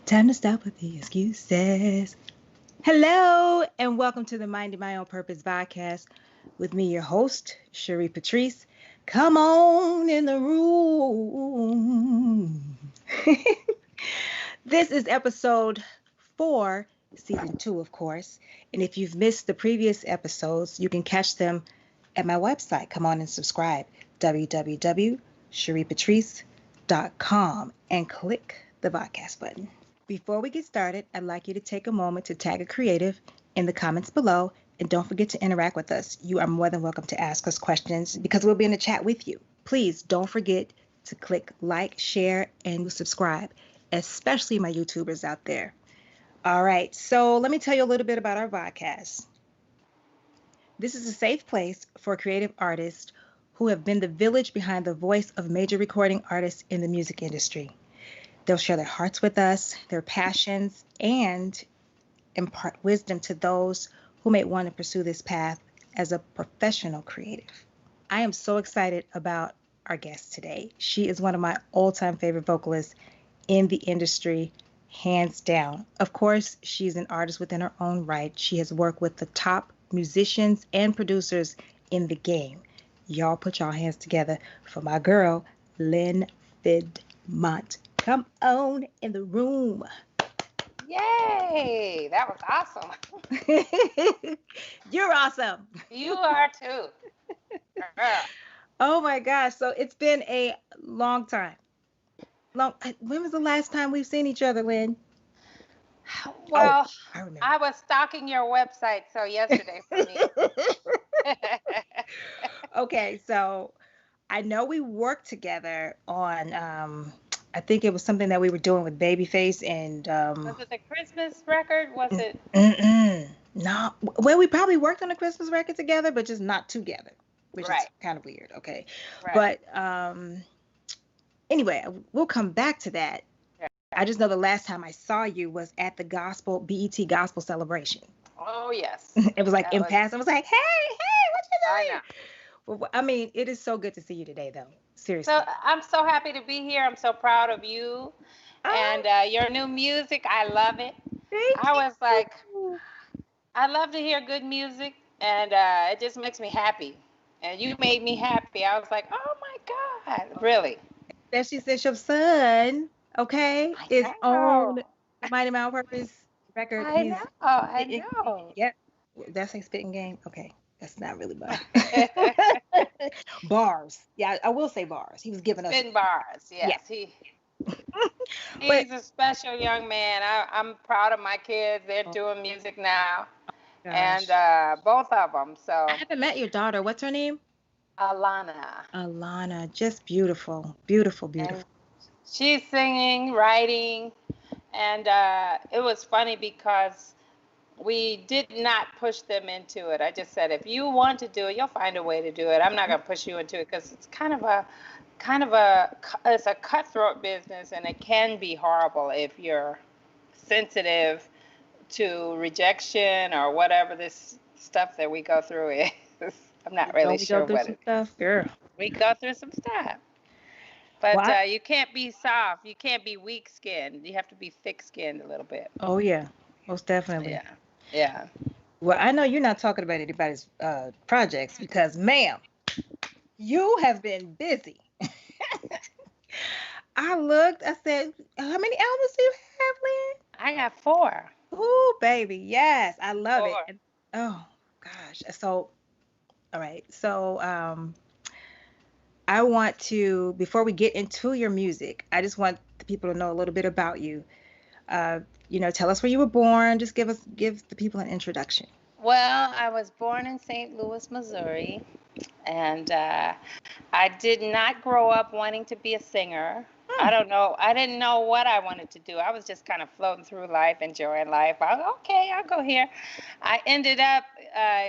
Time to stop with the excuses. Hello, and welcome to the Minding My Own Purpose podcast with me, your host, Cherie Patrice. Come on in the room. This is episode 4, season 2, of course. And if you've missed the previous episodes, you can catch them at my website. Come on and subscribe, www.cheriepatrice.com, and click the podcast button. Before we get started, I'd like you to take a moment to tag a creative in the comments below, and don't forget to interact with us. You are more than welcome to ask us questions because we'll be in the chat with you. Please don't forget to click like, share, and subscribe, especially my YouTubers out there. All right, so let me tell you a little bit about our podcast. This is a safe place for creative artists who have been the village behind the voice of major recording artists in the music industry. They'll share their hearts with us, their passions, and impart wisdom to those who may want to pursue this path as a professional creative. I am so excited about our guest today. She is one of my all-time favorite vocalists in the industry, hands down. Of course, she's an artist within her own right. She has worked with the top musicians and producers in the game. Y'all put y'all hands together for my girl, Lynne Fiddmont. Come on in the room. Yay! That was awesome. You're awesome. You are too. Oh my gosh. So it's been a long time. When was the last time we've seen each other, Lynne? Well, I remember. I was stalking your website so yesterday for me. Okay, so I know we worked together on I think it was something that we were doing with Babyface and Was it the Christmas record? Was it? No. Well, we probably worked on a Christmas record together, but just not together, which Right. is kind of weird. Okay. Right. But anyway, we'll come back to that. Yeah. I just know the last time I saw you was at the BET Gospel Celebration. Oh yes. It was like That in was- passing. I was like, hey, what you I doing? know. Well, I mean, it is so good to see you today, though. Seriously. So I'm so happy to be here. I'm so proud of you and your new music. I love it. Thank I was like, you. I love to hear good music, and it just makes me happy. And you made me happy. I was like, oh my God, really? That she said your son, okay, I is on know. Mighty Mouse Purpose record. I He's know. I spitting. know. Yep. That's a spitting game. Okay. That's not really bars. Bars. Yeah, I will say bars. He was giving us. Spin bars. Yes. But He's a special young man. I'm proud of my kids. They're doing music now, gosh. and both of them. So I haven't met your daughter. What's her name? Alana. Alana. Just beautiful. Beautiful, beautiful. And she's singing, writing, and it was funny because we did not push them into it. I just said, if you want to do it, you'll find a way to do it. I'm not going to push you into it because it's it's a cutthroat business, and it can be horrible if you're sensitive to rejection or whatever this stuff that we go through is. I'm not really sure what it is. Stuff, girl. We go through some stuff. But Well, you can't be soft. You can't be weak-skinned. You have to be thick-skinned a little bit. Oh yeah, most definitely. Yeah. Yeah. Well, I know you're not talking about anybody's projects because, ma'am, you have been busy. I looked. I said, "How many albums do you have, Lynne?" I got 4. Ooh, baby, yes, I love 4. it. And, oh gosh, so all right, so I want to, before we get into your music, I just want the people to know a little bit about you. Tell us where you were born. Just give the people an introduction. Well, I was born in St. Louis, Missouri, and I did not grow up wanting to be a singer. I don't know. I didn't know what I wanted to do. I was just kind of floating through life, enjoying life. Okay, I'll go here. I ended up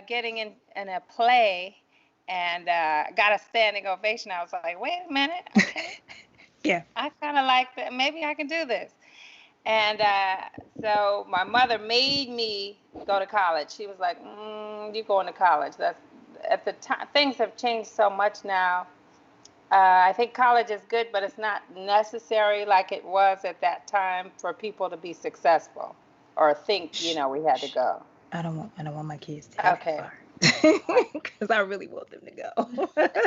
getting in a play and got a standing ovation. I was like, wait a minute. Okay. Yeah. I kind of like that. Maybe I can do this. And so my mother made me go to college. She was like, you're going to college. That's at the time. Things have changed so much now. I think college is good, but it's not necessary like it was at that time for people to be successul or think, Shh, we had to shh. go. I don't want my kids to go that Okay. far. All right. Because I really want them to go.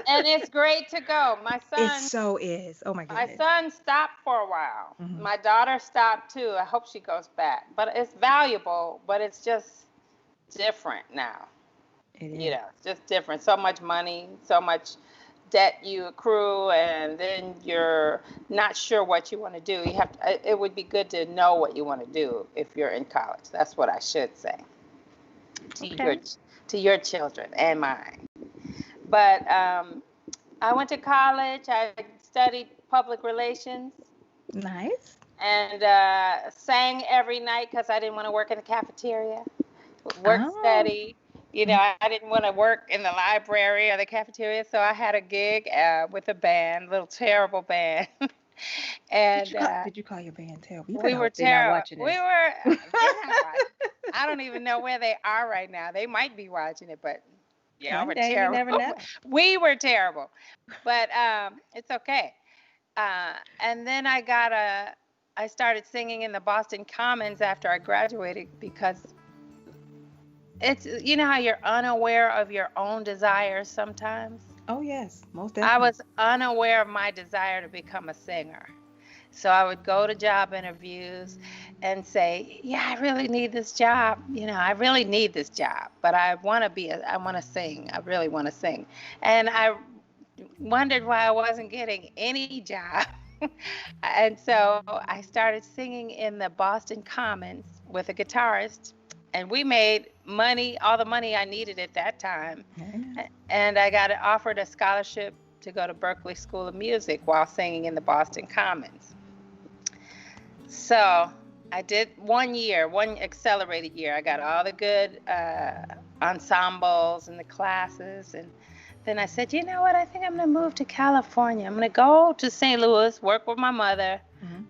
And it's great to go. It so is. Oh my My goodness. son stopped for a while. Hmm. My daughter stopped too. I hope she goes back. But it's valuable, but it's just different now. It is. It's just different. So much money, so much debt you accrue, and then you're not sure what you want to do. It would be good to know what you want to do if you're in college. That's what I should say to your Okay. to your children and mine. But I went to college. I studied public relations Nice. and sang every night because I didn't want to work in the cafeteria. Work Oh. steady. I didn't want to work in the library or the cafeteria, so I had a gig with a band, little terrible band. And Did you call your band terrible? You we better were hope they're not terrible. watching We this. were, they're not watching. I don't even know where they are right now. They might be watching it, but yeah, One we're day you terrible. never know. We were terrible, but it's okay. And then I started singing in the Boston Commons after I graduated because it's, how you're unaware of your own desires sometimes. Oh yes, most I definitely. was unaware of my desire to become a singer. So I would go to job interviews and say, yeah, I really need this job. I really need this job, but I want to sing. I really want to sing. And I wondered why I wasn't getting any job. And so I started singing in the Boston Commons with a guitarist, and we made money, all the money I needed at that time. Very nice. And I got offered a scholarship to go to Berklee School of Music while singing in the Boston Commons. So I did 1 year, one accelerated year. I got all the good ensembles and the classes. And then I said, you know what? I think I'm going to move to California. I'm going to go to St. Louis, work with my mother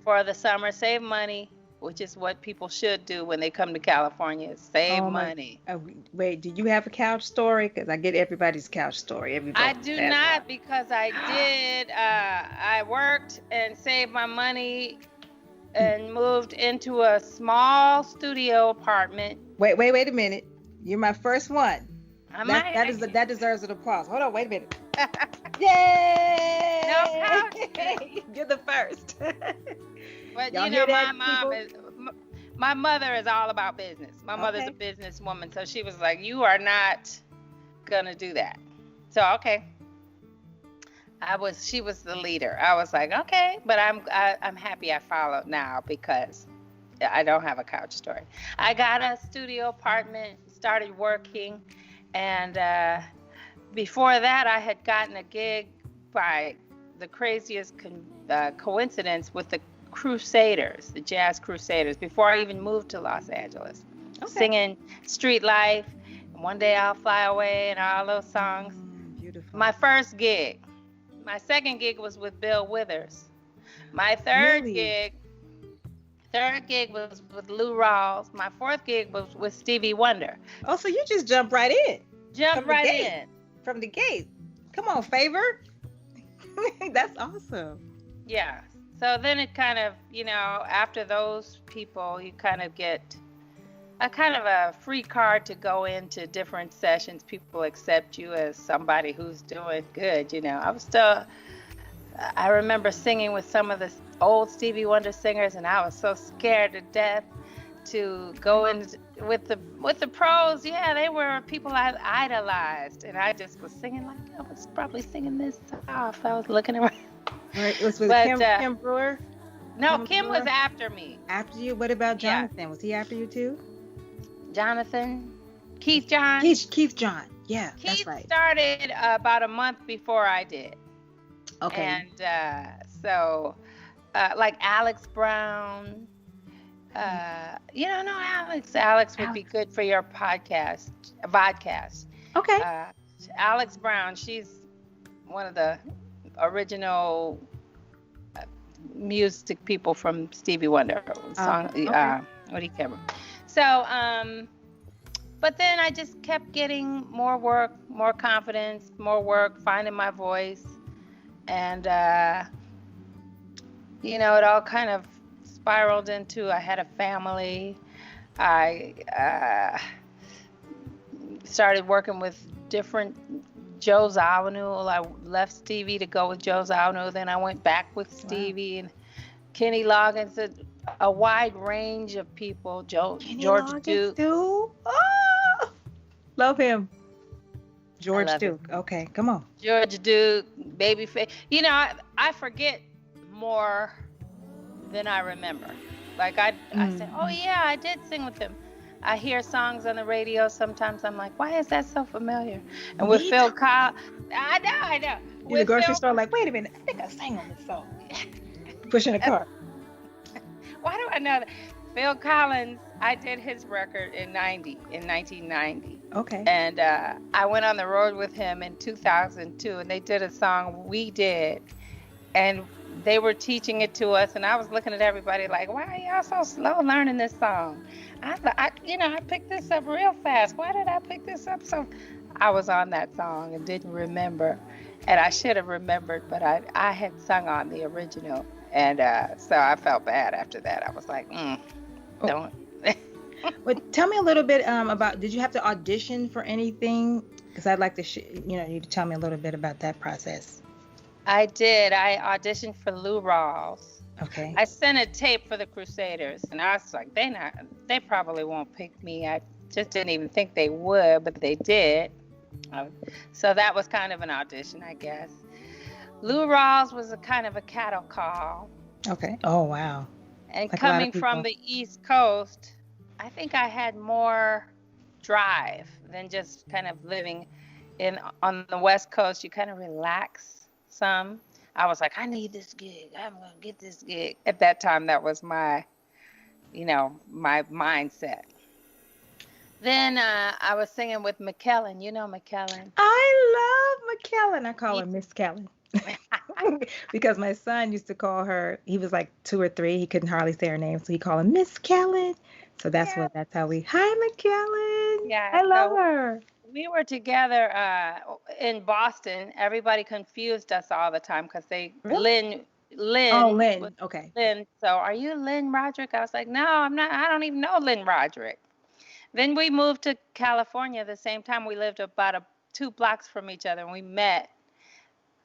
for the summer, save money, which is what people should do when they come to California, save money. Wait, do you have a couch story? Because I get everybody's couch story. I Everybody do has not, one. because I worked and saved my money and moved into a small studio apartment. Wait a minute. You're my first one. That That deserves an applause. Hold on, wait a minute. Yay! No couch. You're the first. But Y'all hear that, my mother is all about business. My mother's a businesswoman, so she was like, "You are not gonna do that." So okay, she was the leader. I was like, okay, but I'm happy I followed now because I don't have a couch story. I got a studio apartment, started working, and before that I had gotten a gig by the craziest coincidence with the Crusaders, the Jazz Crusaders, before I even moved to Los Angeles, singing Street Life, and One Day I'll Fly Away, and all those songs. Beautiful. My first gig. My second gig was with Bill Withers. My third gig was with Lou Rawls. My fourth gig was with Stevie Wonder. Oh, so you just jumped right in. From the gate. Come on, Favor. That's awesome. Yeah. So then it kind of, after those people, you kind of get a free card to go into different sessions. People accept you as somebody who's doing good. I remember singing with some of the old Stevie Wonder singers, and I was so scared to death to go in with the pros. Yeah, they were people I idolized, and I just was singing like I was probably singing this off. I was looking around. Right, it was with Kim Brewer? No, Kim was after me. After you? What about Jonathan? Yeah. Was he after you too? Jonathan? Keith John? Keith John. Yeah, that's right. Keith started about a month before I did. Okay. And so, like Alex Brown, no, Alex would be good for your vodcast. Okay. Alex Brown, she's one of the original music people from Stevie Wonder. What do you care about? So, but then I just kept getting more work, more confidence, more work, finding my voice. And, you know, it all kind of spiraled into I had a family. I started working with different Joe Zawinul. I left Stevie to go with Joe Zawinul. Then I went back with Stevie and Kenny Loggins, a wide range of people. George Duke. Too? Oh, love him. George Duke. Him. Okay, come on. George Duke, Babyface. You know, I forget more than I remember. Like I said, oh yeah, I did sing with him. I hear songs on the radio. Sometimes I'm like, why is that so familiar? And with Phil Collins, I know. In the grocery store, like, wait a minute, I think I sang on this song. Pushing a cart. Why do I know that? Phil Collins, I did his record in 1990. Okay. And I went on the road with him in 2002, and they did a song we did, and they were teaching it to us, and I was looking at everybody like, why are y'all so slow learning this song? I thought, I picked this up real fast. Why did I pick this up so? I was on that song and didn't remember, and I should have remembered, but I had sung on the original, and so I felt bad after that. I was like, don't. Well, tell me a little bit about, did you have to audition for anything? Because I'd like to, you to tell me a little bit about that process. I did. I auditioned for Lou Rawls. Okay. I sent a tape for the Crusaders, and I was like, they probably won't pick me. I just didn't even think they would, but they did. So that was kind of an audition, I guess. Lou Rawls was a kind of a cattle call. Okay. Oh, wow. And like coming from the East Coast, I think I had more drive than just kind of living on the West Coast. You kind of relax some. I was like, I need this gig. I'm going to get this gig. At that time, that was my mindset. Then I was singing with McKellen. You know McKellen? I love McKellen. I call her Miss Kellen. Because my son used to call her, he was like 2 or 3. He couldn't hardly say her name, so he called her Miss Kellen. So that's how we, hi McKellen. Yeah, I love her. We were together in Boston. Everybody confused us all the time because really? Lynn. Oh, Lynn. Okay. Lynn. So are you Lynn Roderick? I was like, no, I'm not. I don't even know Lynn Roderick. Then we moved to California the same time. We lived about 2 blocks from each other, and we met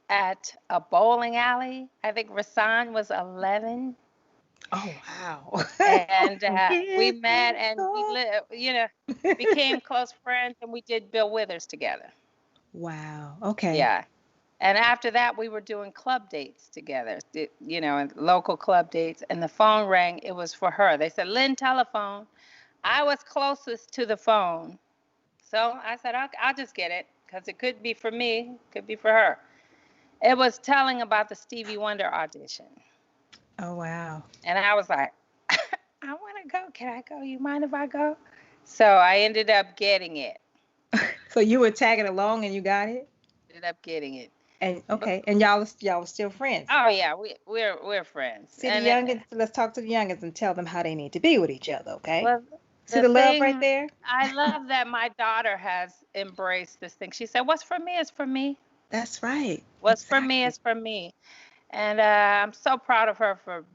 at a bowling alley. I think Rasan was 11. Oh, wow. And we met, and we became close friends, and we did Bill Withers together. Wow. Okay. Yeah. And after that, we were doing club dates together, and local club dates. And the phone rang. It was for her. They said, Lynn, telephone. I was closest to the phone. So I said, I'll just get it, because it could be for me, could be for her. It was telling about the Stevie Wonder audition. Oh, wow. And I was like, I want to go. Can I go? You mind if I go? So I ended up getting it. So you were tagging along and you got it? Ended up getting it. And okay. And y'all were still friends? Oh, yeah. We're friends. See the youngins, let's talk to the youngins and tell them how they need to be with each other, okay? Well, see the love right there? I love that my daughter has embraced this thing. She said, what's for me is for me. That's right. What's for me is for me. And I'm so proud of her for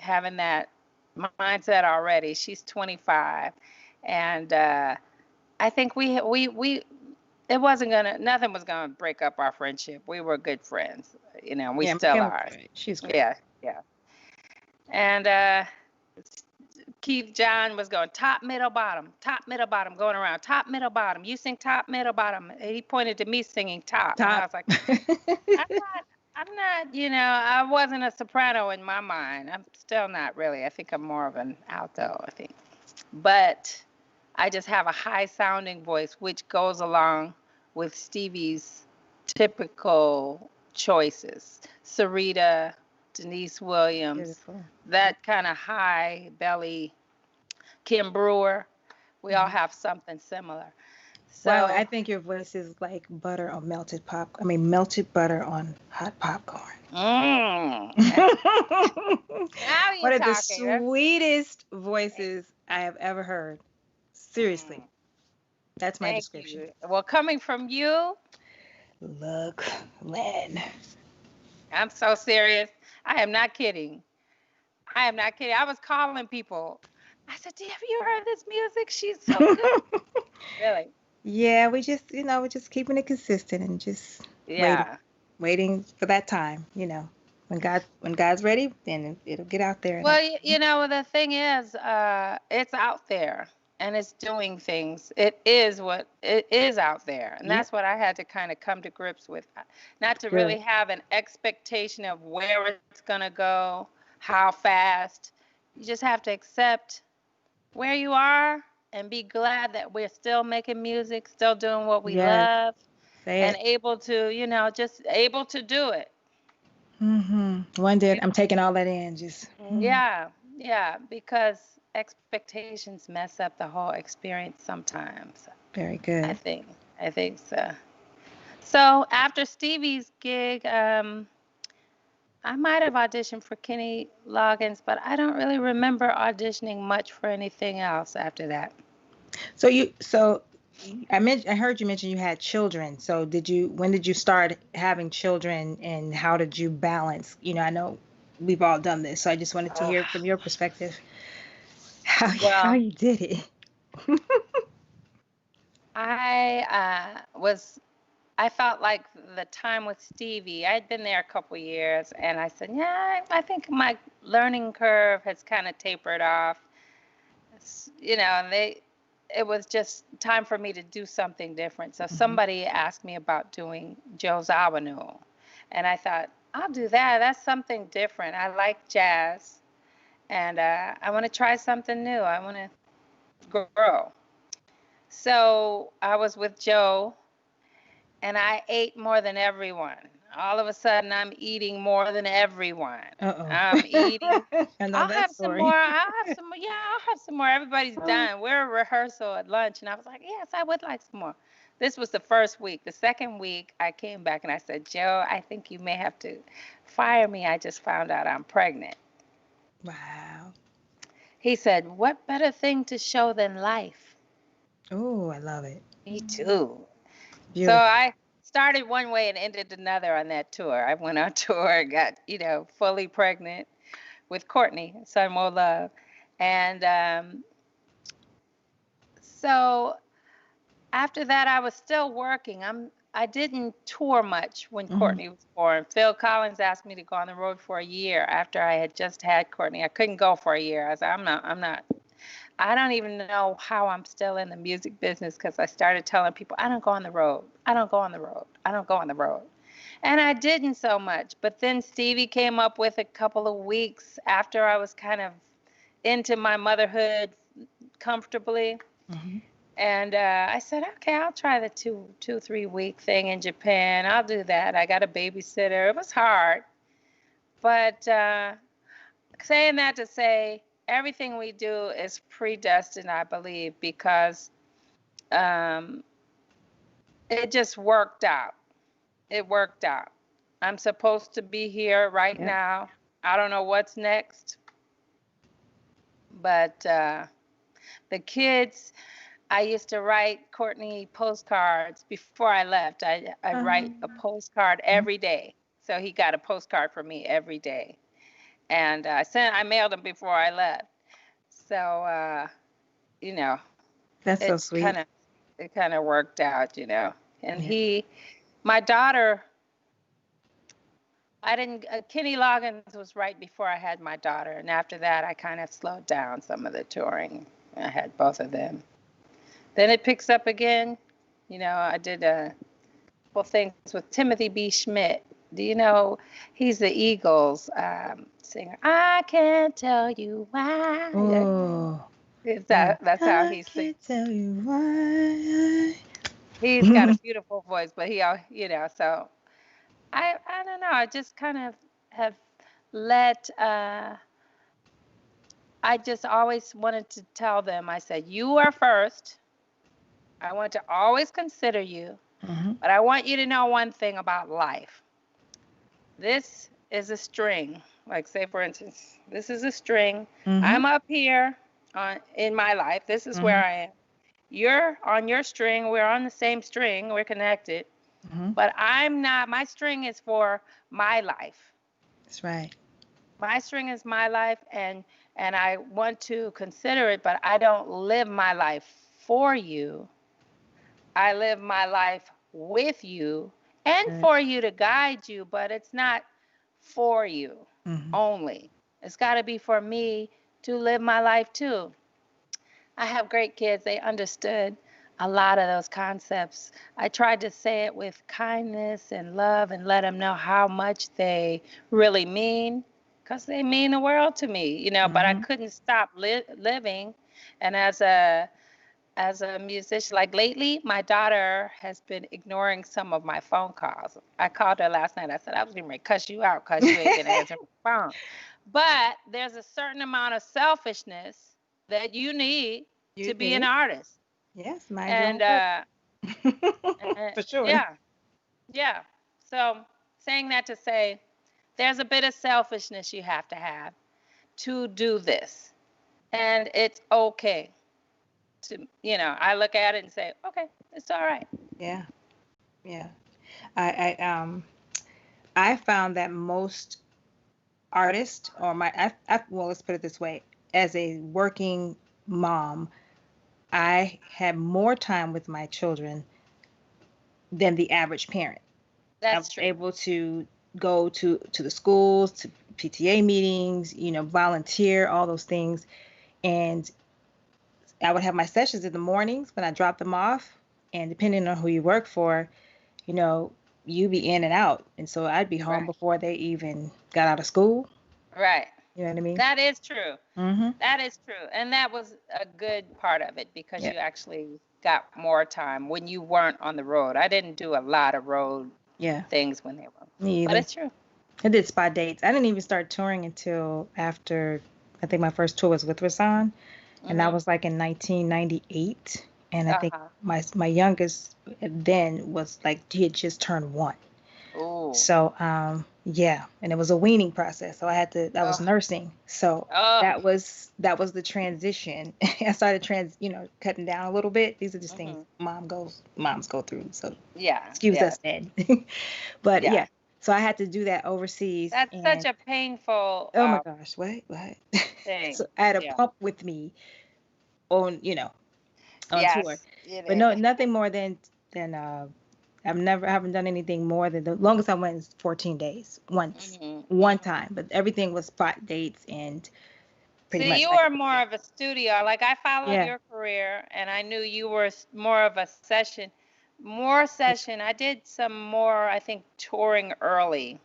having that mindset already. She's 25, and I think nothing was gonna break up our friendship. We were good friends, we still are. She's great. Yeah. And Keith John was going top, middle, bottom, going around top, middle, bottom. You sing top, middle, bottom. And he pointed to me singing top. And I was like, I'm not, I wasn't a soprano in my mind. I'm still not really. I think I'm more of an alto, I think. But I just have a high sounding voice, which goes along with Stevie's typical choices. Sarita, Denise Williams, beautiful. That kind of high belly, Kim Brewer. We all have something similar. So well, I think your voice is like butter on melted melted butter on hot popcorn. Now you're one of the talking. Sweetest voices I have ever heard. Seriously. That's my description. You. Well, coming from you. Look, Lynn. I'm so serious. I am not kidding. I am not kidding. I was calling people. I said, have you heard this music? She's so good. Really? Yeah, we just, we're just keeping it consistent and just waiting, Yeah. waiting for that time, when God's ready, then it'll get out there. Well, the thing is, it's out there and it's doing things. It is what it is out there. And Yep, that's what I had to kind of come to grips with. Not to good. really have an expectation of where it's going to go, how fast. You just have to accept where you are and be glad that we're still making music, still doing what we Yes, love, say and it. able to, just able to do it. One day You I'm taking all that in, just Yeah, yeah, because expectations mess up the whole experience sometimes. very I good. think. I think so. So after Stevie's gig, I might have auditioned for Kenny Loggins, but I don't really remember auditioning much for anything else after that. So I heard you mention you had children. So when did you start having children and how did you balance? I know we've all done this, so I just wanted to Oh, hear from your perspective how well, you did it. I felt like the time with Stevie, I had been there a couple years, and I said, yeah, I think my learning curve has kind of tapered off. And it was just time for me to do something different. So Hmm. somebody asked me about doing Joe's Zawinul, and I thought, I'll do that. That's something different. I like jazz, and I want to try something new. I want to grow. So I was with Joe, and I ate more than everyone. All of a sudden, I'm eating more than everyone. Uh-oh. I'm eating. I know I'll that have some more. story. I'll have some more. Yeah, I'll have some more. Everybody's Oh. done. We're at rehearsal at lunch, and I was like, yes, I would like some more. This was the first week. The second week, I came back and I said, Joe, I think you may have to fire me. I just found out I'm pregnant. Wow. He said, what better thing to show than life? Oh, I love it. Me too. So Beautiful. I started one way and ended another on that tour. I went on tour and got, fully pregnant with Courtney, Son More Love. And so after that, I was still working. I didn't tour much when Hmm. Courtney was born. Phil Collins asked me to go on the road for a year after I had just had Courtney. I couldn't go for a year. I said, I'm not. I don't even know how I'm still in the music business because I started telling people, I don't go on the road. I don't go on the road. I don't go on the road. And I didn't so much. But then Stevie came up with a couple of weeks after I was kind of into my motherhood comfortably. Hmm. And I said, okay, I'll try the 3 week thing in Japan. I'll do that. I got a babysitter. It was hard. But saying that to say, everything we do is predestined, I believe, because um, it just worked out. It worked out. I'm supposed to be here right Yep. now. I don't know what's next, but the kids, I used to write Courtney postcards before I left. I write a postcard every day. So he got a postcard from me every day. And I mailed them before I left. So, you know, That's so it's sweet. it kind of worked out, And Yeah. my daughter, I didn't, Kenny Loggins was right before I had my daughter. And after that, I kind of slowed down some of the touring. I had both of them. Then it picks up again. I did a couple things with Timothy B. Schmidt. Do you know he's the Eagles singer? I can't tell you why. Oh, That's how I he sings. can't tell you why. He's got a beautiful voice, but so I don't know. I just kind of have let. I just always wanted to tell them. I said, "You are first. I want to always consider you, Hmm. but I want you to know one thing about life. This is a string. Like, say, for instance, this is a string. Hmm. I'm up here in my life. This is Hmm. where I am. You're on your string. We're on the same string. We're connected. Hmm. But I'm not. My string is for my life. That's right. My string is my life, and I want to consider it, but I don't live my life for you. I live my life with you and Good. for you to guide you, but it's not for you Hmm. only. It's got to be for me to live my life too. I have great kids. They understood a lot of those concepts. I tried to say it with kindness and love and let them know how much they really mean, because they mean the world to me, but I Hmm. couldn't stop living. And as a musician, like lately, my daughter has been ignoring some of my phone calls. I called her last night. I said, I was going to cuss you out because you ain't been answering the phone. But there's a certain amount of selfishness that you need You to be an do. artist. Yes, mind your own And work. For sure. yeah, yeah. So saying that to say, there's a bit of selfishness you have to do this. And it's okay I look at it and say, okay, it's all right. Yeah. Yeah. I I found that most artists or well, let's put it this way, as a working mom, I had more time with my children than the average parent. I was That's true. able to go to the schools, to PTA meetings, volunteer, all those things. And I would have my sessions in the mornings when I dropped them off. And depending on who you work for, you know, you be in and out. And so I'd be home Right. before they even got out of school. Right. You know what I mean? That is true. Mm-hmm. That is true. And that was a good part of it because Yeah. you actually got more time when you weren't on the road. I didn't do a lot of road Yeah. things when they were, Me but either. it's true. I did spot dates. I didn't even start touring until after, I think my first tour was with Rasan, and that Mm-hmm. was like in 1998. And I think Uh-huh. my youngest then was like he had just turned 1. Oh. So yeah, and it was a weaning process. So I was Oh. nursing. So Oh. that was the transition. I started cutting down a little bit. These are just things Mm-hmm. moms go through. So Yeah. excuse Yes. us then. But Yeah. yeah, so I had to do that overseas, That's such and a painful oh my gosh, what? So thing. I had a Yeah. pump with me on, on tour. Yes, it But no, is. nothing more than I haven't done anything more than the longest I went is 14 days once, Hmm. one Hmm. time. But everything was spot dates and pretty See, much you like, were more of a studio. Like I followed yeah, your career and I knew you were more of a session, more yeah. session. I did some more, I think, touring early.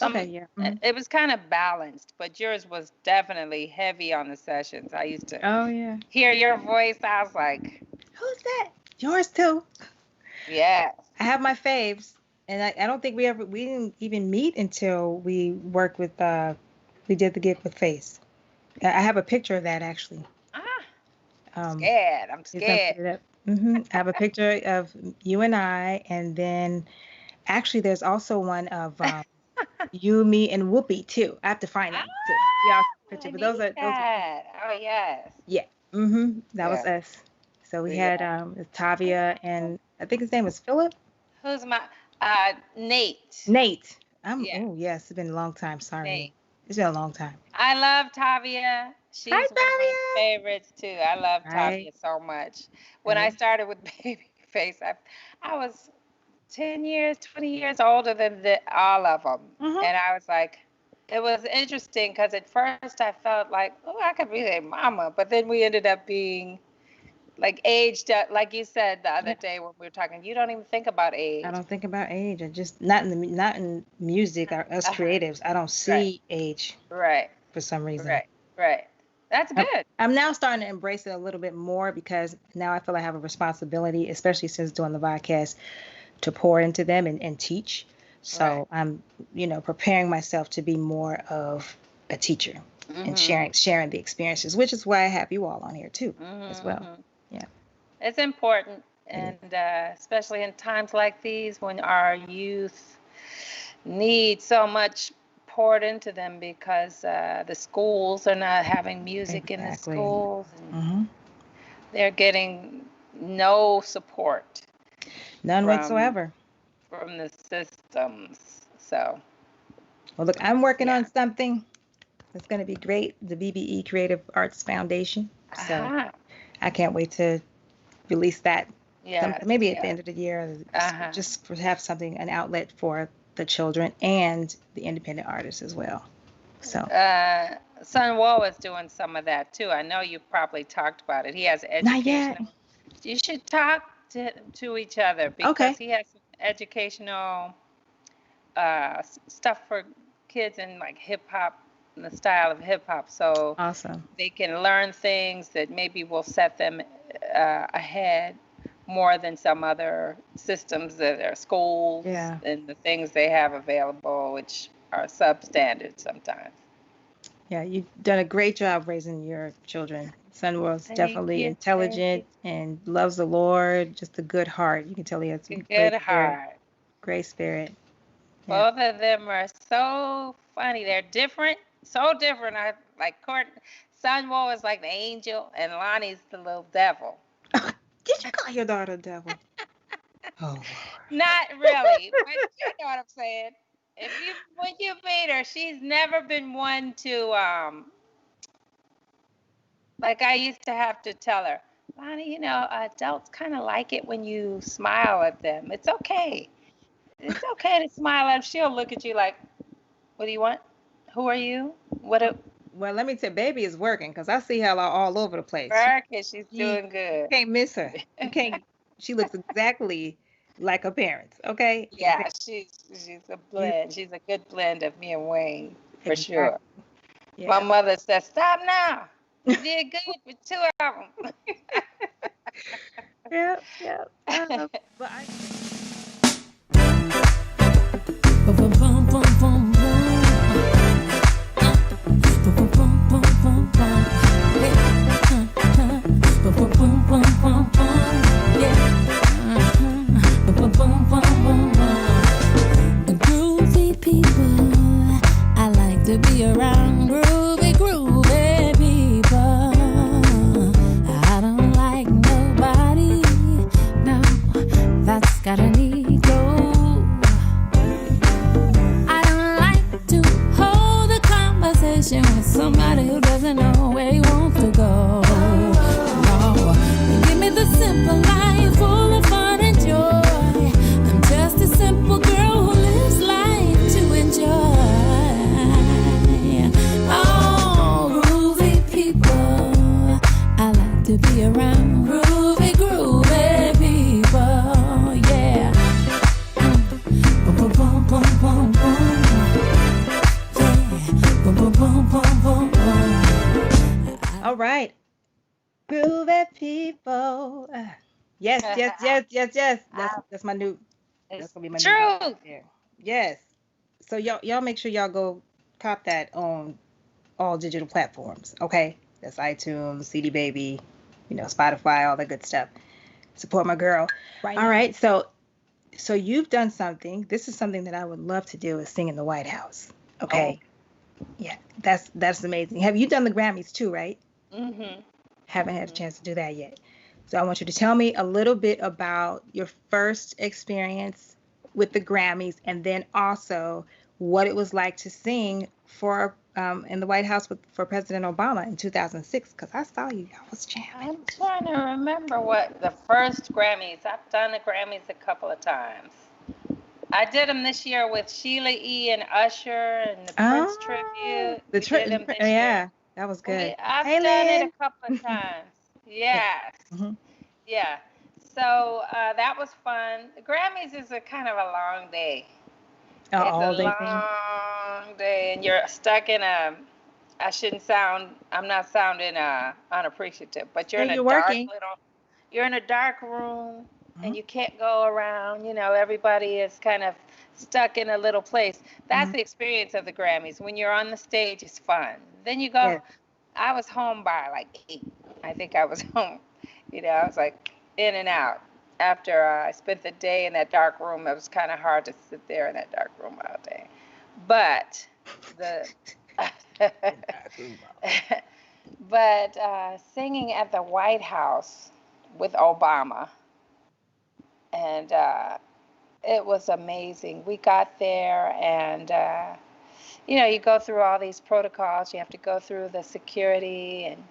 Okay, Some, yeah. Hmm. it was kind of balanced, but yours was definitely heavy on the sessions. I used to Oh yeah. hear your voice. I was like, Who's that? Yours too. yes. I have my faves, and I don't think we didn't even meet until we did the gig with Face. I have a picture of that actually. Ah, Um, scared. I'm he's gonna put scared. it up. I have a picture of you and I, and then actually there's also one of you, me, and Whoopi too. I have to find them to y'all I picture, but need those are cool. that. Oh, yes. Yeah. That was Yeah. us. So we had Yeah. Tavia and I think his name was Philip. Who's my Nate? Nate. Yeah, Oh yes, it's been a long time. Sorry. Nate. It's been a long time. I love Tavia. Hi She's one of my Tavia. favorites too. I love Right. Tavia so much. When I Right. started with Babyface, I was 10 years, 20 years older than all of them. Mhm. And I was like, it was interesting because at first I felt like, oh, I could be their mama. But then we ended up being like aged, like you said the other Yeah. day when we were talking, you don't even think about I age. don't think about age. I just not in music. Us Uh-huh. creatives, I don't Right, see age right, for some reason. right, right. That's I'm, good. I'm now starting to embrace it a little bit more because now I feel I have a responsibility, especially since doing the podcast, to pour into them and teach. Right. So I'm, preparing myself to be more of a teacher and Mhm. sharing the experiences, which is why I have you all on here too, as Mhm. well. Mhm. Yeah, It's important, it is. and especially in times like these when our youth need so much poured into them because the schools are not having music in the Exactly. schools, and Hmm. they're getting no support None from whatsoever. the systems. So Well, look, I'm working Yeah. on something that's going to be great. The BBE Creative Arts Foundation. So Uh-huh. I can't wait to release that. Yes. Maybe at the Yeah. end of the year, Uh-huh. just for have something, an outlet for the children and the independent artists as well. So Son Wall is doing some of that too. I know you probably talked about it. He has not yet. educational. You should talk to each other because Okay. he has some educational stuff for kids in like hip hop, in the style of hip hop, so Awesome. they can learn things that maybe will set them ahead more than some other systems that are schools Yeah. and the things they have available, which are substandard sometimes. Yeah, you've done a great job raising your children. Sunwell's Thank definitely you, thank you. intelligent and loves the Lord, just a good heart. You can tell he has a A great good spirit. heart. Great spirit. Yeah. Both of them are so funny. They're different, so different. I like Court. Sunwell is like the angel, and Lonnie's the little devil. Did you call your daughter devil? Oh Lord. Not really, but you know what I'm saying. When you meet her, she's never been one to like I used to have to tell her, Lonnie, adults kind of like it when you smile at them. It's okay. It's okay to smile at them. She'll look at you like, what do you want? Who are you? What a Well, let me tell baby is working because I see her all over the place. work, and she's You doing good. can't miss her. You can't. She looks exactly like her parents. Okay. Yeah, she's a You blend. She's a good blend of me and Wayne for sure. exactly. My Yeah. mother said, "Stop now. You did good with two of Yeah. Yeah. them." But I. Bum, bum, bum, bum, bum, bum, bum, bum, bum. Hey, bum, bum, bum, bum, bum, bum. Yeah. Bum, bum, bum, bum, bum. Groovy people, I like to be around groovy, groovy people. I don't like nobody, no, that's got an ego. I don't like to hold a conversation with somebody who doesn't know where he wants to go. No, give me the simple life full of fun and joy. I'm just a simple girl who lives life to enjoy. Oh, groovy people, I like to be around groovy, groovy people. Yeah. Boom, boom, boom, boom, boom, boom. Yeah. Boom, boom, boom, boom, boom, boom. All right. Groovy people. Yes, yes, yes, yes, yes. That's my new. That's It's gonna be my new true. right there. Yes. So y'all make sure y'all go cop that on all digital platforms. Okay. That's iTunes, CD Baby, Spotify, all that good stuff. Support my girl. Right. All right. So you've done something. This is something that I would love to do is sing in the White House. Okay. Yeah. That's amazing. Have you done the Grammys too, right? Mm-hmm. Haven't had a chance to do that yet. So I want you to tell me a little bit about your first experience with the Grammys and then also what it was like to sing for in the White House for President Obama in 2006 because I saw you. I was jamming. I'm trying to remember what the first Grammys. I've done the Grammys a couple of times. I did them this year with Sheila E. and Usher and the Prince tribute. The We did them this year. yeah, that was good. I've Hey, done it a Lynn. couple of times. Yes. hmm Yeah. So that was fun. The Grammys is a kind of a long day. It's a All day thing. long day, and you're stuck in I'm not sounding unappreciative, but Yeah, you're working. you're in a dark room hmm and you can't go around. Everybody is kind of stuck in a little place. That's the experience of the Grammys. When you're on the stage, it's fun. Then you go, Yeah. I was home by like 8. I think I was home. I was like in and out. After I spent the day in that dark room, it was kind of hard to sit there in that dark room all day. But the but singing at the White House with Obama, and it was amazing. We got there, and you go through all these protocols. You have to go through the security, and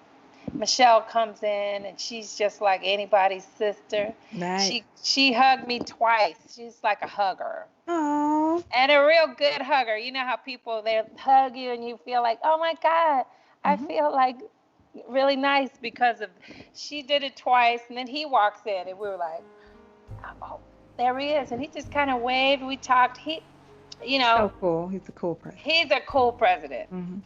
Michelle comes in, and she's just like anybody's sister. Right. She hugged me twice. She's like a hugger. Oh. And a real good hugger. You know how people, they hug you and you feel like, oh my God, I feel like really nice because of, she did it twice, and then he walks in and we were like, oh, there he is. And he just kind of waved. We talked. So cool. He's a cool president. He's a cool president. Mm-hmm.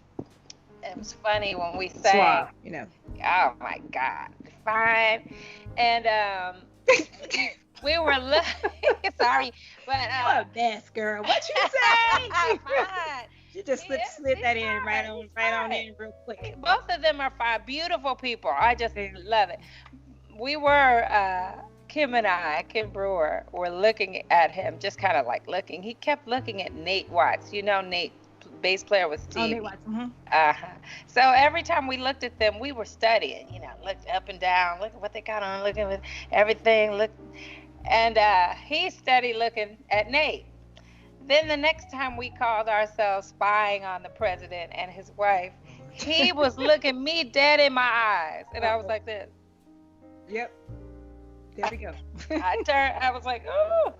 It was funny when we sang. Suave, Oh my God, fine. And we were sorry, but you're a best girl. What you say? fine. You just slid that in right on in real quick. Both of them are fine, beautiful people. I just love it. We were Kim Brewer were looking at him, just kind of like looking. He kept looking at Nate Watts. Nate, bass player with Steve. Oh, Nate Watts. So every time we looked at them, we were studying. Looked up and down, look at what they got on, looking with everything. And he studied looking at Nate. Then the next time we called ourselves spying on the president and his wife, he was looking me dead in my eyes, and I was like this. Yep. There we go. I was like, oh.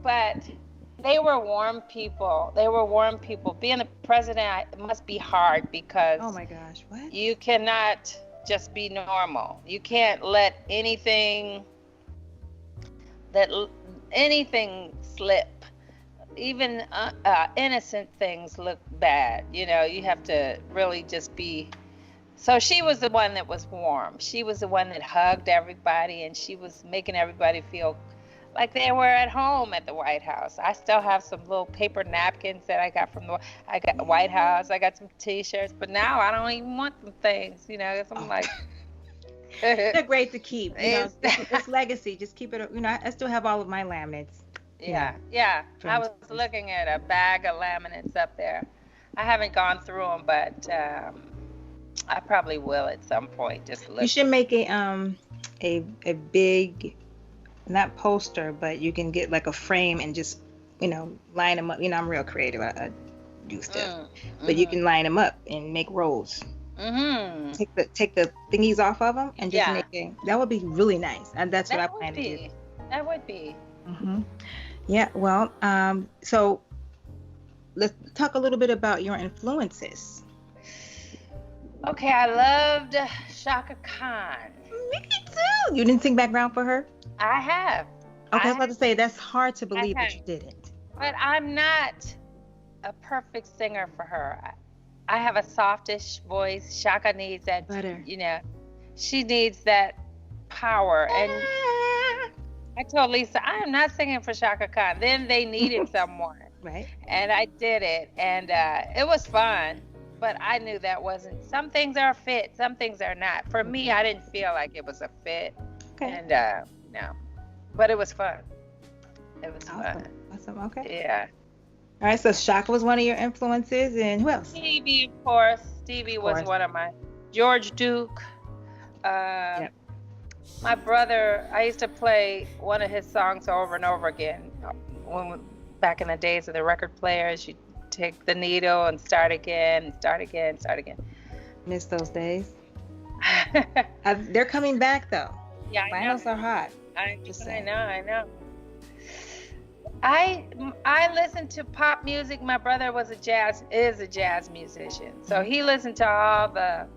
But they were warm people. Being the president, it must be hard because, oh my gosh, what? You cannot just be normal. You can't let anything slip. Even innocent things look bad. You have to really just be. So she was the one that was warm. She was the one that hugged everybody, and she was making everybody feel like they were at home at the White House. I still have some little paper napkins that I got from the White House. I got some T-shirts, but now I don't even want them things. I'm like. They're great to keep. It's legacy. Just keep it. I still have all of my laminates. Yeah. I was looking at a bag of laminates up there. I haven't gone through them, but I probably will at some point. Just look. You should make a big, not poster, but you can get like a frame and just line them up. I'm real creative. I do stuff, but you can line them up and make rows. Mm-hmm. Take the thingies off of them and just make it. That would be really nice, and that's what I plan to do. That would be. Mm-hmm. Yeah. Well, so let's talk a little bit about your influences. Okay, I loved Chaka Khan. Me too. You didn't sing background for her? I have. Okay, I was about to say that's hard to believe that you didn't. But I'm not a perfect singer for her. I have a softish voice. Chaka needs that, butter. She needs that power. And I told Lisa, I am not singing for Chaka Khan. Then they needed someone. Right. And I did it. And it was fun. But I knew that wasn't. Some things are a fit. Some things are not. For me, I didn't feel like it was a fit. Okay. And no. But it was fun. It was fun. Awesome. Okay. Yeah. All right, so Chaka was one of your influences, and who else? Stevie, of course. Stevie was one of my. George Duke. Yep. My brother, I used to play one of his songs over and over again. Back in the days of the record players, you take the needle and start again. Miss those days. They're coming back though. Yeah, Vinyls are hot. I know. I listen to pop music. My brother is a jazz musician. So he listened to all the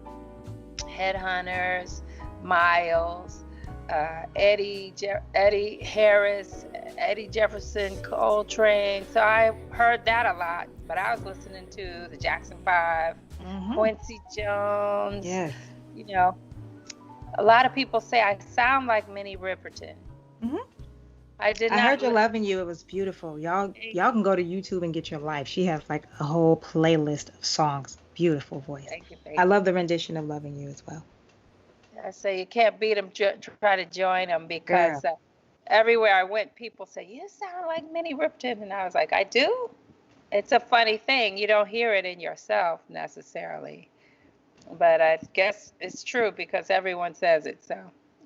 Headhunters, Miles, Eddie Harris, Eddie Jefferson, Coltrane. So I heard that a lot. But I was listening to the Jackson 5, Quincy Jones. Yes. A lot of people say I sound like Minnie Riperton. Mm-hmm. I heard you Loving You. It was beautiful. Y'all can go to YouTube and get your life. She has like a whole playlist of songs. Beautiful voice. Thank you. I love the rendition of Loving You as well. I say you can't beat them. Try to join them because everywhere I went, people say you sound like Minnie Riperton, and I was like, I do. It's a funny thing. You don't hear it in yourself necessarily, but I guess it's true because everyone says it. So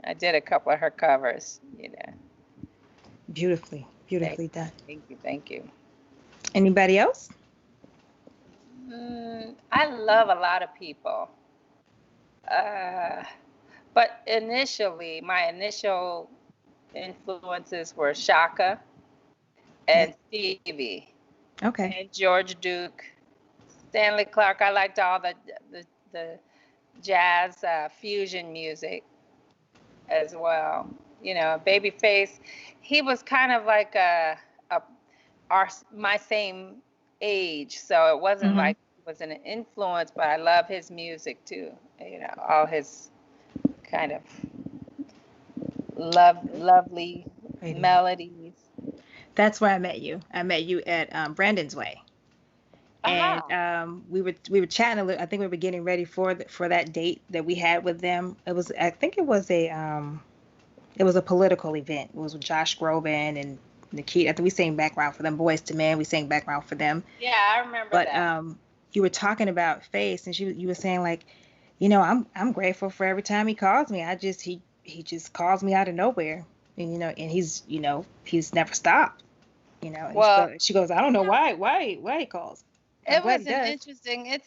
I did a couple of her covers. Beautifully done. Thank you. Anybody else? I love a lot of people. Uh, but initially, my initial influences were Shaka Yeah. and Stevie Okay. and George Duke, Stanley Clark. I liked all the jazz fusion music as well. You know, Babyface, he was kind of like a my same age, so it wasn't Mm-hmm. like he was an influence, but I love his music too. You know, all his kind of lovely Wait a minute. melodies. That's where I met you. I met you at Brandon's Way, and Uh-huh. we were chatting a little. I think we were getting ready for that date that we had with them. I think it was a political event. It was with Josh Groban and Nikita. I think we sang background for them. Boys to Men, we sang background for them. Yeah, I remember But that. you were talking about Face, and you were saying like, I'm grateful for every time he calls me. He just calls me out of nowhere, and and he's never stopped. And Well, she goes, I don't know you know, why he calls. I'm it glad he was an does. interesting.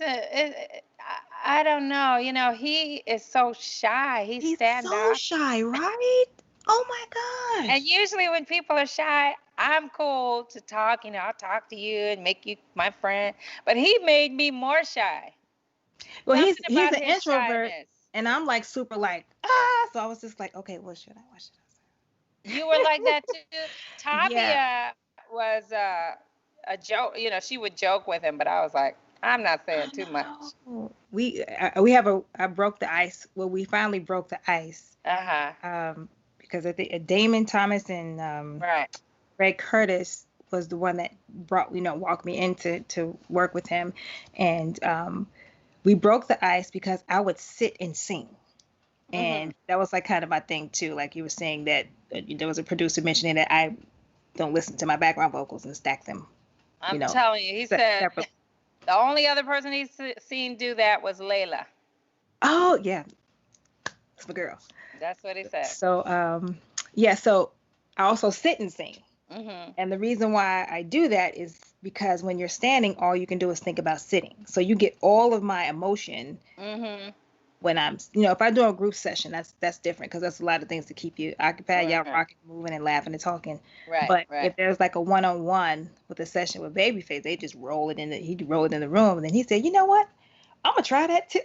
I don't know. You know, he is so shy. He's He's so standoff. shy, right? Oh my And gosh. usually when people are shy, I'm cool to talk. You know, I'll talk to you and make you my friend. But he made me more shy. Well, he's Something he's about an his introvert, shyness. and I'm like super like ah. So I was just like, okay, what should You were like that too. I say? Yeah. Tavia was a joke. You know, she would joke with him, but I was like, I'm not saying I too much. know. We have I broke the ice. Well, we finally broke the ice. Uh-huh. Because I think Damon Thomas and Right. Ray Curtis was the one that walked me into to work with him, and we broke the ice because I would sit and sing, Mm-hmm. and that was like kind of my thing too. Like you were saying that there was a producer mentioning that I don't listen to my background vocals and stack them, you I'm know, telling you, he said separate. the only other person seen do that was Layla. Oh yeah, it's my girl. That's what he said. So yeah, so I also sit and sing. Mm-hmm. And the reason why I do that is because when you're standing, all you can do is think about sitting. So you get all of my emotion Mm-hmm. when if I do a group session, that's different because that's a lot of things to keep you occupied. Y'all Right. rocking, moving, and laughing and talking. Right. But Right. if there's like a one-on-one with a session with Babyface, they just he'd roll it in the room. And then he said, you know what? I'm gonna try that too.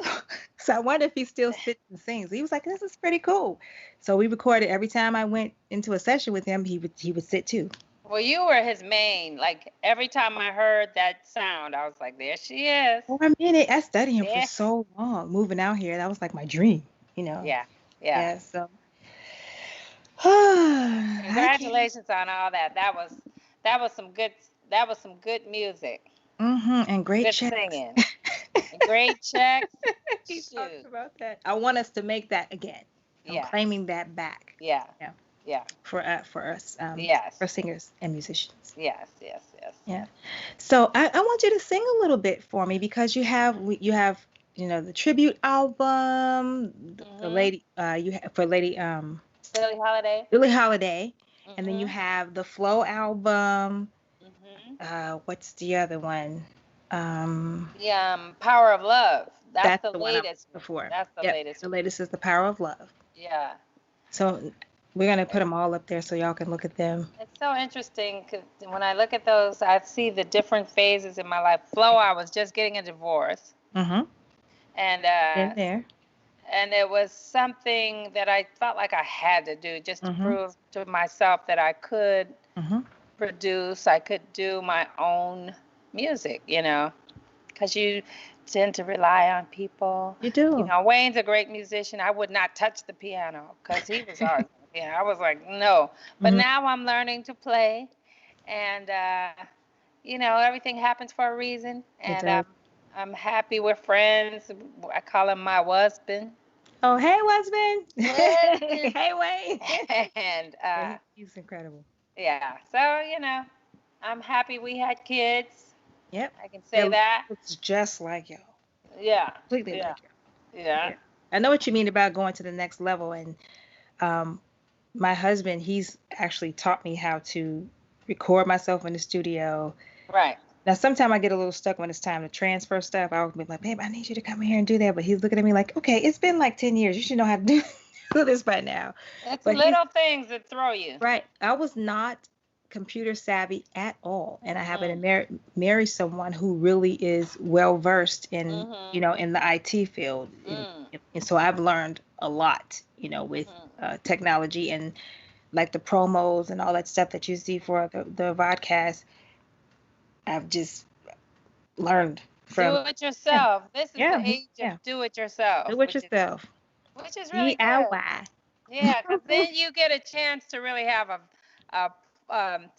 So I wonder if he still sits and sings. He was like, this is pretty cool. So we recorded every time I went into a session with him, he would sit too. Well, you were his main. Like every time I heard that sound, I was like, there she is. For a minute, I studied him for Yeah. so long. Moving out here, that was like my dream, Yeah. Yeah. Yeah, so I can't. Congratulations on all that. That was some good music. And great Good checks. singing. And great checks. He talks Shoot. about that. I want us to make that again. I'm Yeah. claiming that back. Yeah. Yeah. Yeah. For us, Yes. for singers and musicians. Yes. Yes. Yes. Yeah. So I want you to sing a little bit for me because you have the tribute album, the Mm-hmm. lady you have for Lady Billie Holiday. Billie Holiday, and then you Mm-hmm. have the Flow album. Mm-hmm. What's the other one? The Power of Love. That's That's the the one I was latest one. before. That's the Yep. latest The one. latest is The Power of Love. Yeah. So we're gonna put them all up there so y'all can look at them. It's so interesting because when I look at those, I see the different phases in my life. Flow, I was just getting a divorce, Mm-hmm. and In there. it was something that I felt like I had to do just to Mm-hmm. prove to myself that I could Mm-hmm. produce, I could do my own music, because you tend to rely on people. You do. Wayne's a great musician. I would not touch the piano because he was hard. Yeah, I was like, no. But Mhm. now I'm learning to play, and everything happens for a reason. It And does. I'm happy we're friends. I call him my husband. Oh, hey, husband. Husband. Hey, Wayne. And Yeah, he's incredible. yeah, so I'm happy we had kids. Yep. I can say that. It's just like y'all. Yeah. Completely Yeah. like y'all. Yeah. Yeah. I know what you mean about going to the next level. And my husband, he's actually taught me how to record myself in the studio, Right. Now, sometimes I get a little stuck when it's time to transfer stuff. I would be like, babe, I need you to come in here and do that. But he's looking at me like, okay, it's been like 10 years. You should know how to do this by now. It's But little things that throw you. right. I was not computer savvy at all. And I happen Mm. to marry someone who really is well versed in, Mhm. in the IT field. And so I've learned a lot, with technology and like the promos and all that stuff that you see for the vodcast. I've just learned Do from it yourself. This is yeah, the age yeah. of do it yourself, Do it yourself. which is really good. DIY. Yeah, because then you get a chance to really have a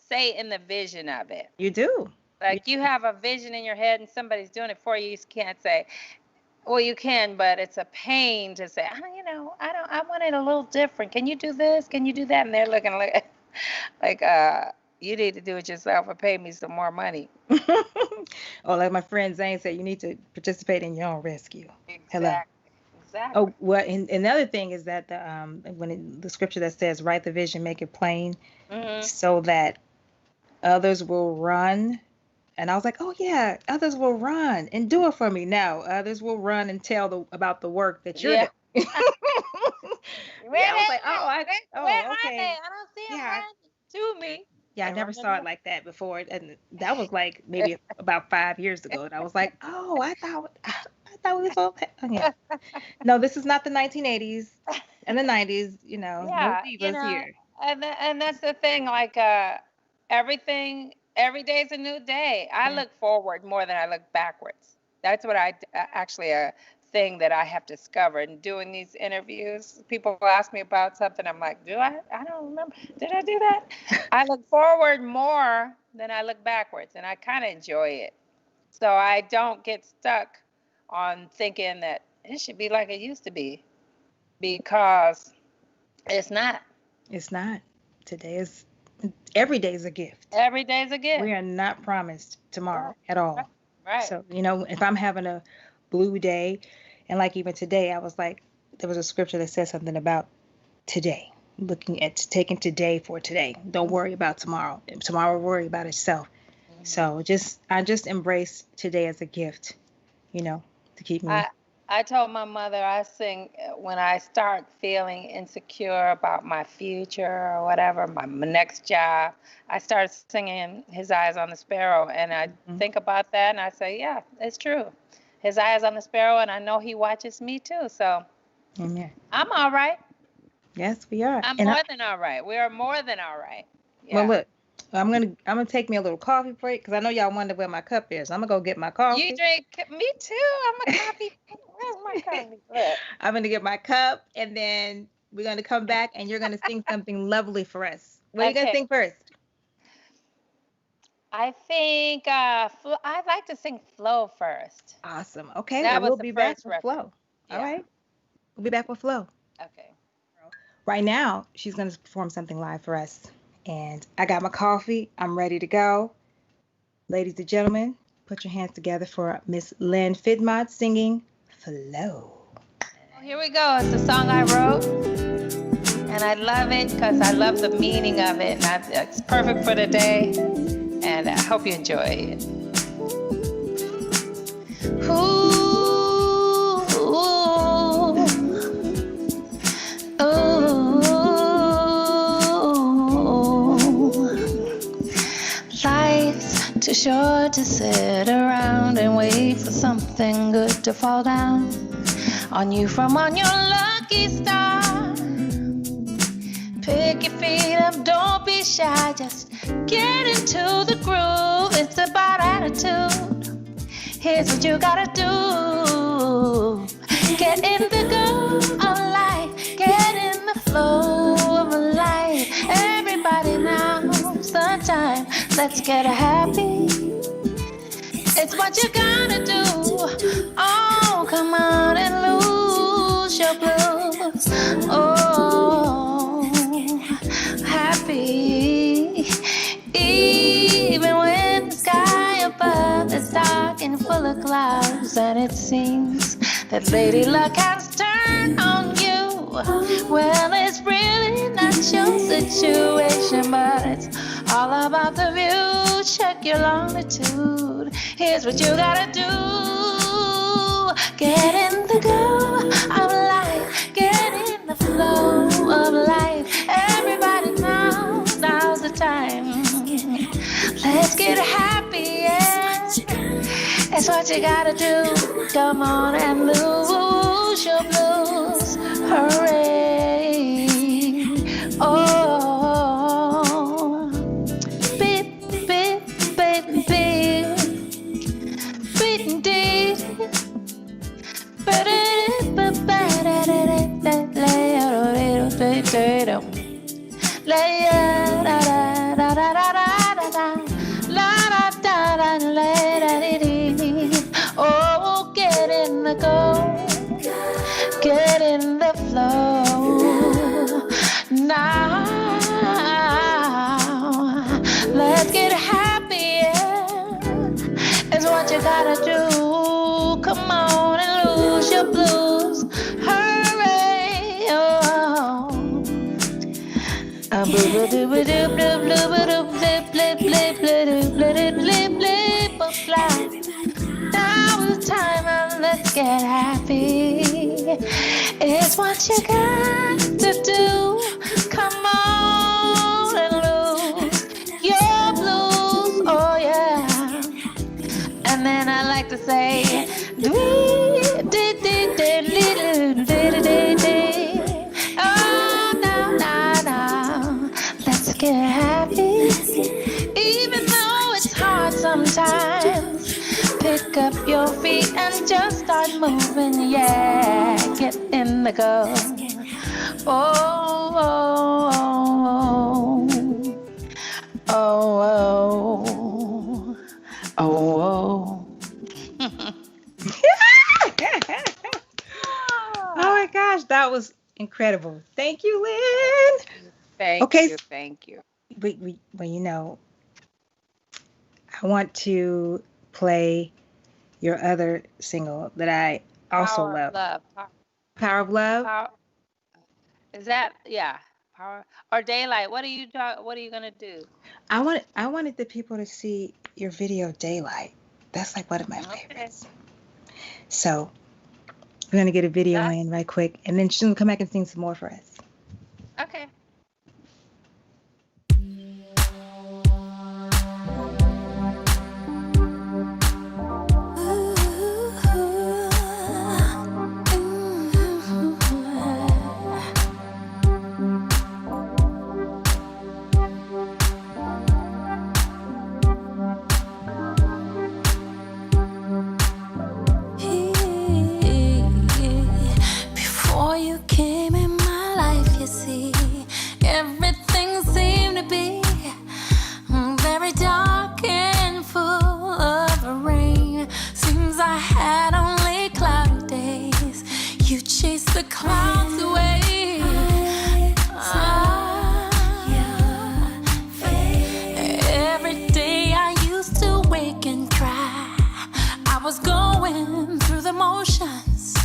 say in the vision of it. You do. Like you have a vision in your head and somebody's doing it for you. You can't say, well, you can, but it's a pain to say, I want it a little different. Can you do this? Can you do that? And they're looking like you need to do it yourself or pay me some more money. Or like my friend Zane said, you need to participate in your own rescue. Hello. Exactly. Oh, well, and another thing is that the scripture that says, write the vision, make it plain, so that others will run. And I was like, oh yeah, others will run and do it for me. Now others will run and tell about the work that you're doing. Where I was like, where okay. are they? I don't see them running to me. Yeah, I never saw it like that before, and that was like maybe about 5 years ago. And I was like, oh, I thought we was all that. Oh, yeah. No, this is not the 1980s and the 90s. No divas here. And that's the thing. Like everything, every day is a new day. I look forward more than I look backwards. That's what I actually thing that I have discovered in doing these interviews. People ask me about something. I'm like, do I? I don't remember. Did I do that? I look forward more than I look backwards, and I kind of enjoy it. So I don't get stuck on thinking that it should be like it used to be, because it's not. It's not. Every day is a gift. Every day is a gift. We are not promised tomorrow at all. Right. So, if I'm having a blue day, and like even today, I was like, there was a scripture that says something about today, looking at taking today for today. Don't worry about tomorrow. Tomorrow will worry about itself. So I just embrace today as a gift, to keep me. I told my mother I sing when I start feeling insecure about my future or whatever, my next job. I start singing His Eyes on the Sparrow, and I think about that, and I say, yeah, it's true. His eyes on the sparrow, and I know He watches me too. So Amen. I'm all right. Yes, we are. I'm more than all right. We are more than all right. Yeah. Well, look, I'm gonna take me a little coffee break, because I know y'all wonder where my cup is. I'm gonna go get my coffee. You drink? Me too. I'm a coffee. Where's my coffee? I'm gonna get my cup, and then we're gonna come back, and you're gonna sing something lovely for us. What are you gonna sing first? I think I'd like to sing Flow first. Awesome. Okay, We'll be back with Flow. Yeah. All right, we'll be back with Flow. Okay. Right now, she's gonna perform something live for us, and I got my coffee. I'm ready to go. Ladies and gentlemen, put your hands together for Miss Lynne Fiddmont singing Flow. Well, here we go. It's a song I wrote, and I love it because I love the meaning of it, and it's perfect for today. And I hope you enjoy it. Ooh, life's too short to sit around and wait for something good to fall down on you from on your lucky star. Pick your feet up, don't be shy, just get into the groove. It's about attitude. Here's what you gotta do. Get in the go of life, get in the flow of life. Everybody now, sometime, let's get happy. It's what you gotta do. Oh, come on and lose your blues. Oh, happy. Even when the sky above is dark and full of clouds, and it seems that Lady Luck has turned on you. Well, it's really not your situation, but it's All about the view, check your longitude. Here's what you gotta do. Get in the go of life. Get in the flow of life. Everybody now's the time. Let's get happy, yeah. It's what you gotta do. Come on and lose your blues. Hooray. Oh, beep, beep, beep, beep. Beat indeed. Oh, get in the go, get in the flow. Now, let's get happy. Is what you gotta do. Come on and lose your blues. Hurry! Oh. Now is the time and let's get happy. It's what you got to do. Come on and lose your blues. Oh yeah. And then I like to say, oh, no, let's get happy. Even though it's hard sometimes, pick up your feet and just start moving. Yeah, get in the go. Oh, oh, oh, oh, oh, oh. Oh my gosh, that was incredible. Thank you, Lynn. Thank you. Well, you know, I want to play your other single that I also love. Power of Love. Is that, yeah, Power or Daylight? What are you gonna do? I wanted the people to see your video Daylight. That's like one of my favorites. So we're gonna get a video in right quick, and then she's gonna come back and sing some more for us. Okay. Before you came in my life, you see, everything seemed to be very dark and full of rain. Seems I had only cloudy days. You chased the clouds away. Every day I used to wake and cry. I was going through the motions,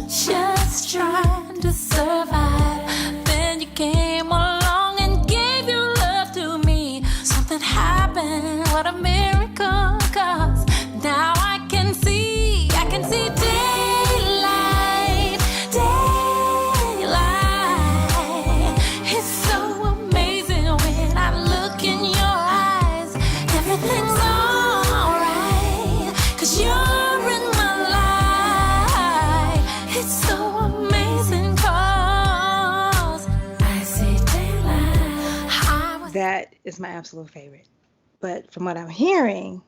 just trying to survive. Then you came along and gave your love to me. Something happened, what a miracle, 'cause now I can see daylight, daylight. It's so amazing when I look in your eyes. Everything's alright, 'cause you're in my life. It's so amazing 'cause I see daylight. That is my absolute favorite. But from what I'm hearing,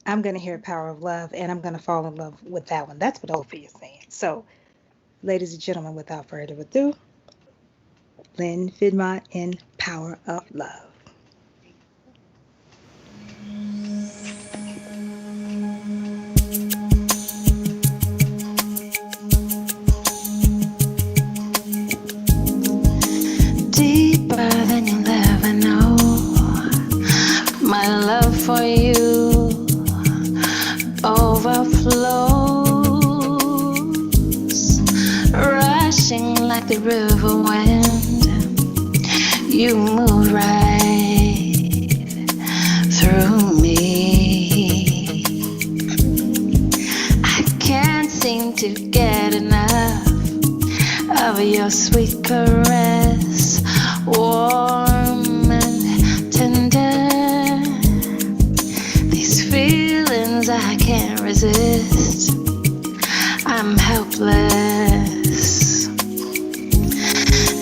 I'm going to hear Power of Love, and I'm going to fall in love with that one. That's what Opie is saying. So, ladies and gentlemen, without further ado, Lynne Fiddmont in Power of Love. Deeper than you'll ever know, my love for you overflows, rushing like the river wind. You move right of your sweet caress, warm and tender. These feelings I can't resist. I'm helpless.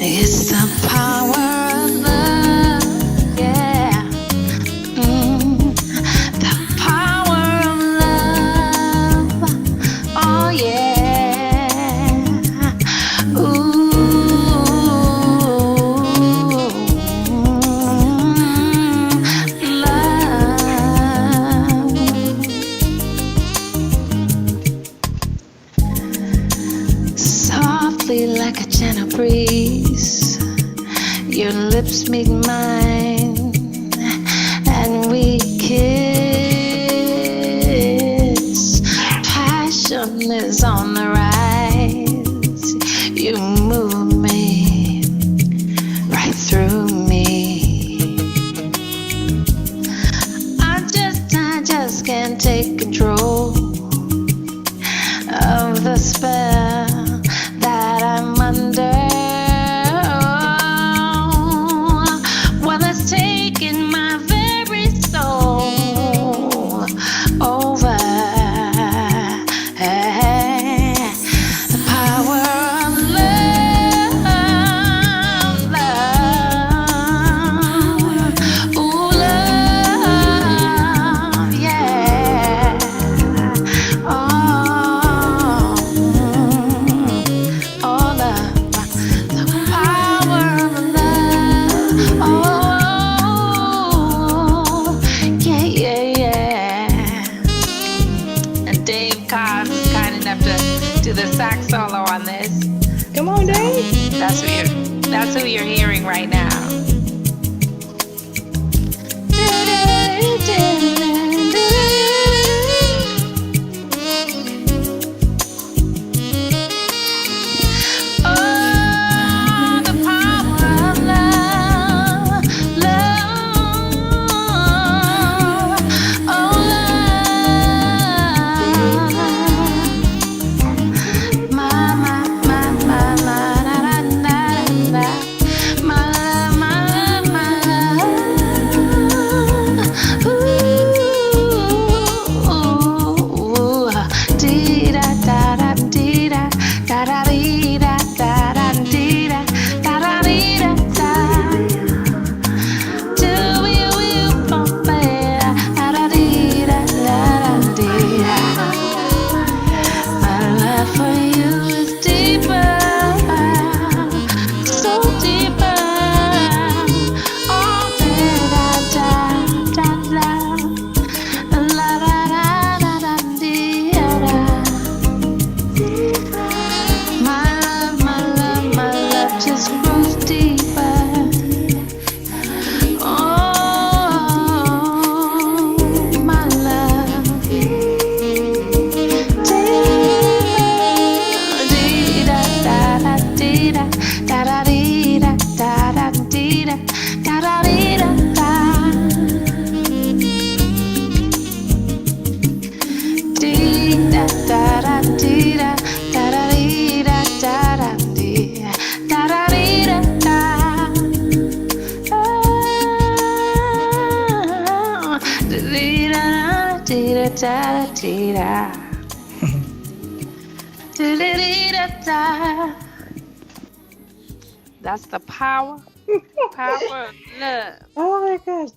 It's the power of love, yeah. The power of love, oh yeah. Ooh, love. Softly like a gentle breeze, your lips meet mine, and we kiss. Passion is on the rise. You move me right through me. I just can't take control of the spell that I'm under. Well, it's taken my very soul over. The power of love, love. Ooh, love, yeah. Oh, love. The power of love. Oh, yeah, yeah, yeah. And Dave Cobbs is kind enough to do the sax solo on this. Come on, Dave. That's who you're hearing right now. Oh, the power of love, love, oh, love. My, da, da, da, da. My love, my love. Ooh, dee da da da dee da da da dee da da da dee da da da dee da da. Do you bump it? Da da dee da da da dee da. My love for you is deeper, so deeper. Oh, da da da da da. La la la la la dee da da. My love just grows deeper. Oh, my love. Dee da da da dee da da da dee da da da dee da da da dee da da. Dee da da da dee da da da dee da da da dee da da dee da da. Oh, dee da dee da da dee da. Dee dee da da. That's the power of love. Oh my gosh.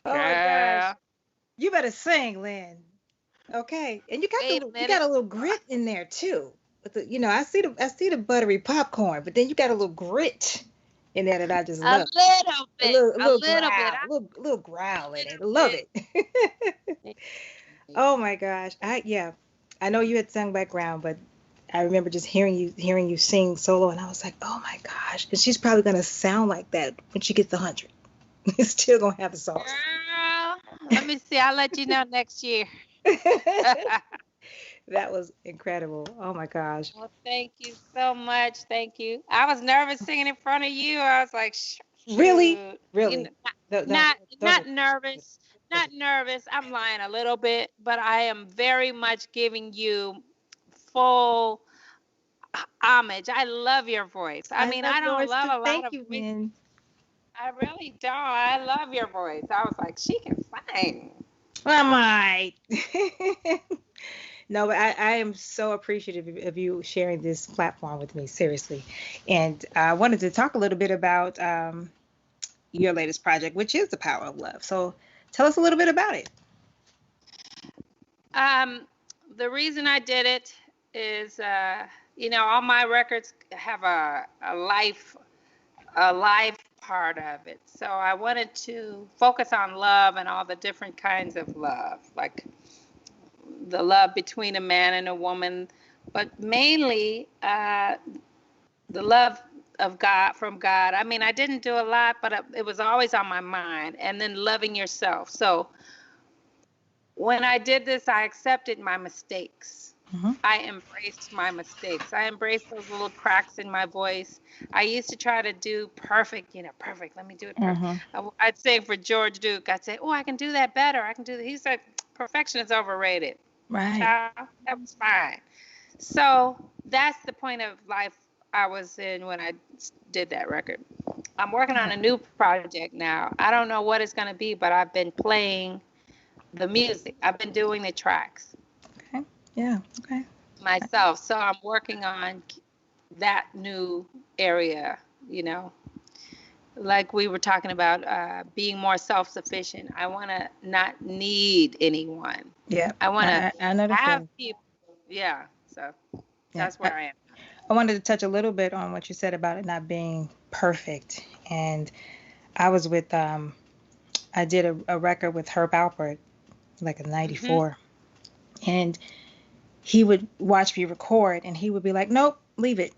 Oh my gosh. You better sing, Lynn. Okay. And you got Wait a you minute. got a little grit in there too. With the, I see the buttery popcorn, but then you got a little grit in there that I just A love. little A bit. little bit. growl, a little growl in it. I love it. Oh my gosh. I know you had sung background, but I remember just hearing you sing solo, and I was like, oh my gosh. And she's probably gonna sound like that when she gets 100. It's still gonna have the sauce. Girl, let me see. I'll let you know next year. That was incredible. Oh my gosh. Well, thank you so much. Thank you. I was nervous singing in front of you. I was like, Really? shoot. Really? Not Those are- nervous, not nervous. I'm lying a little bit, but I am very much giving you full homage. I love your voice. I mean, love I don't yours love too. a lot Thank of you, voices. Lynn. I really don't. I love your voice. I was like, she can sing. Well, I might. No, but I am so appreciative of you sharing this platform with me, seriously. And I wanted to talk a little bit about your latest project, which is The Power of Love. So tell us a little bit about it. The reason I did it is, all my records have a life part of it. So I wanted to focus on love and all the different kinds of love, like the love between a man and a woman, but mainly the love of God, from God. I mean, I didn't do a lot, but it was always on my mind. And then loving yourself. So when I did this, I accepted my mistakes. Mm-hmm. I embraced my mistakes. I embraced those little cracks in my voice. I used to try to do perfect, perfect. Let me do it perfect. Mm-hmm. I'd say for George Duke, I'd say, oh, I can do that better. I can do that. He said, perfection is overrated. Right. Child, that was fine. So that's the point of life I was in when I did that record. I'm working on a new project now. I don't know what it's going to be, but I've been playing the music. I've been doing the tracks. Okay. Yeah. Okay. Myself. So I'm working on that new area, like we were talking about, being more self-sufficient. I want to not need anyone. Yeah. I want to I know the have feeling. people. Yeah. So Yeah. that's where I am. I wanted to touch a little bit on what you said about it not being perfect. And I was with I did a record with Herb Alpert, like in '94. And he would watch me record and he would be like, nope, leave it.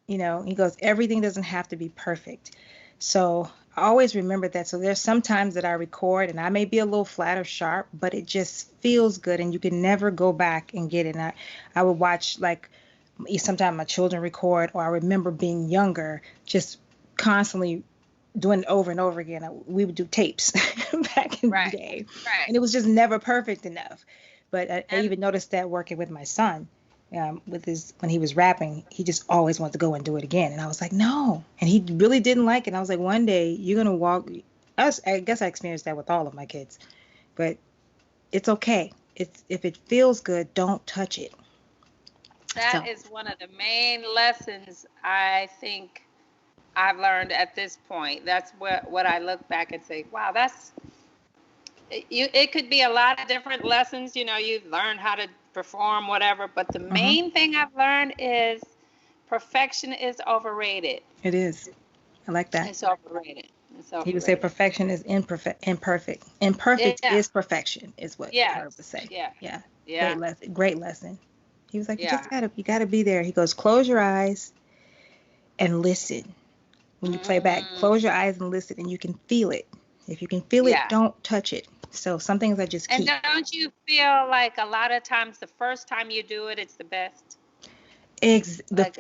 He goes, everything doesn't have to be perfect. So I always remember that. So there's some times that I record and I may be a little flat or sharp, but it just feels good and you can never go back and get it. And I would watch, like, sometimes my children record, or I remember being younger, just constantly doing it over and over again. We would do tapes back in the day. Right. And it was just never perfect enough. But I even noticed that working with my son, when he was rapping, he just always wanted to go and do it again. And I was like, no. And he really didn't like it. And I was like, one day you're going to walk us. I guess I experienced that with all of my kids, but it's okay. If it feels good, don't touch it. That is one of the main lessons I think I've learned at this point. That's what I look back and say, wow, it could be a lot of different lessons. You've learned how to perform, whatever. But the main thing I've learned is perfection is overrated. It is. I like that. It's overrated. He would say perfection is imperfect. Imperfect is perfection, is what Herb would say. Yeah. Great lesson. He was like, you gotta be there. He goes, close your eyes and listen. When you play back, close your eyes and listen, and you can feel it. If you can feel it, don't touch it. So some things I just keep. And don't you feel like a lot of times the first time you do it, it's the best?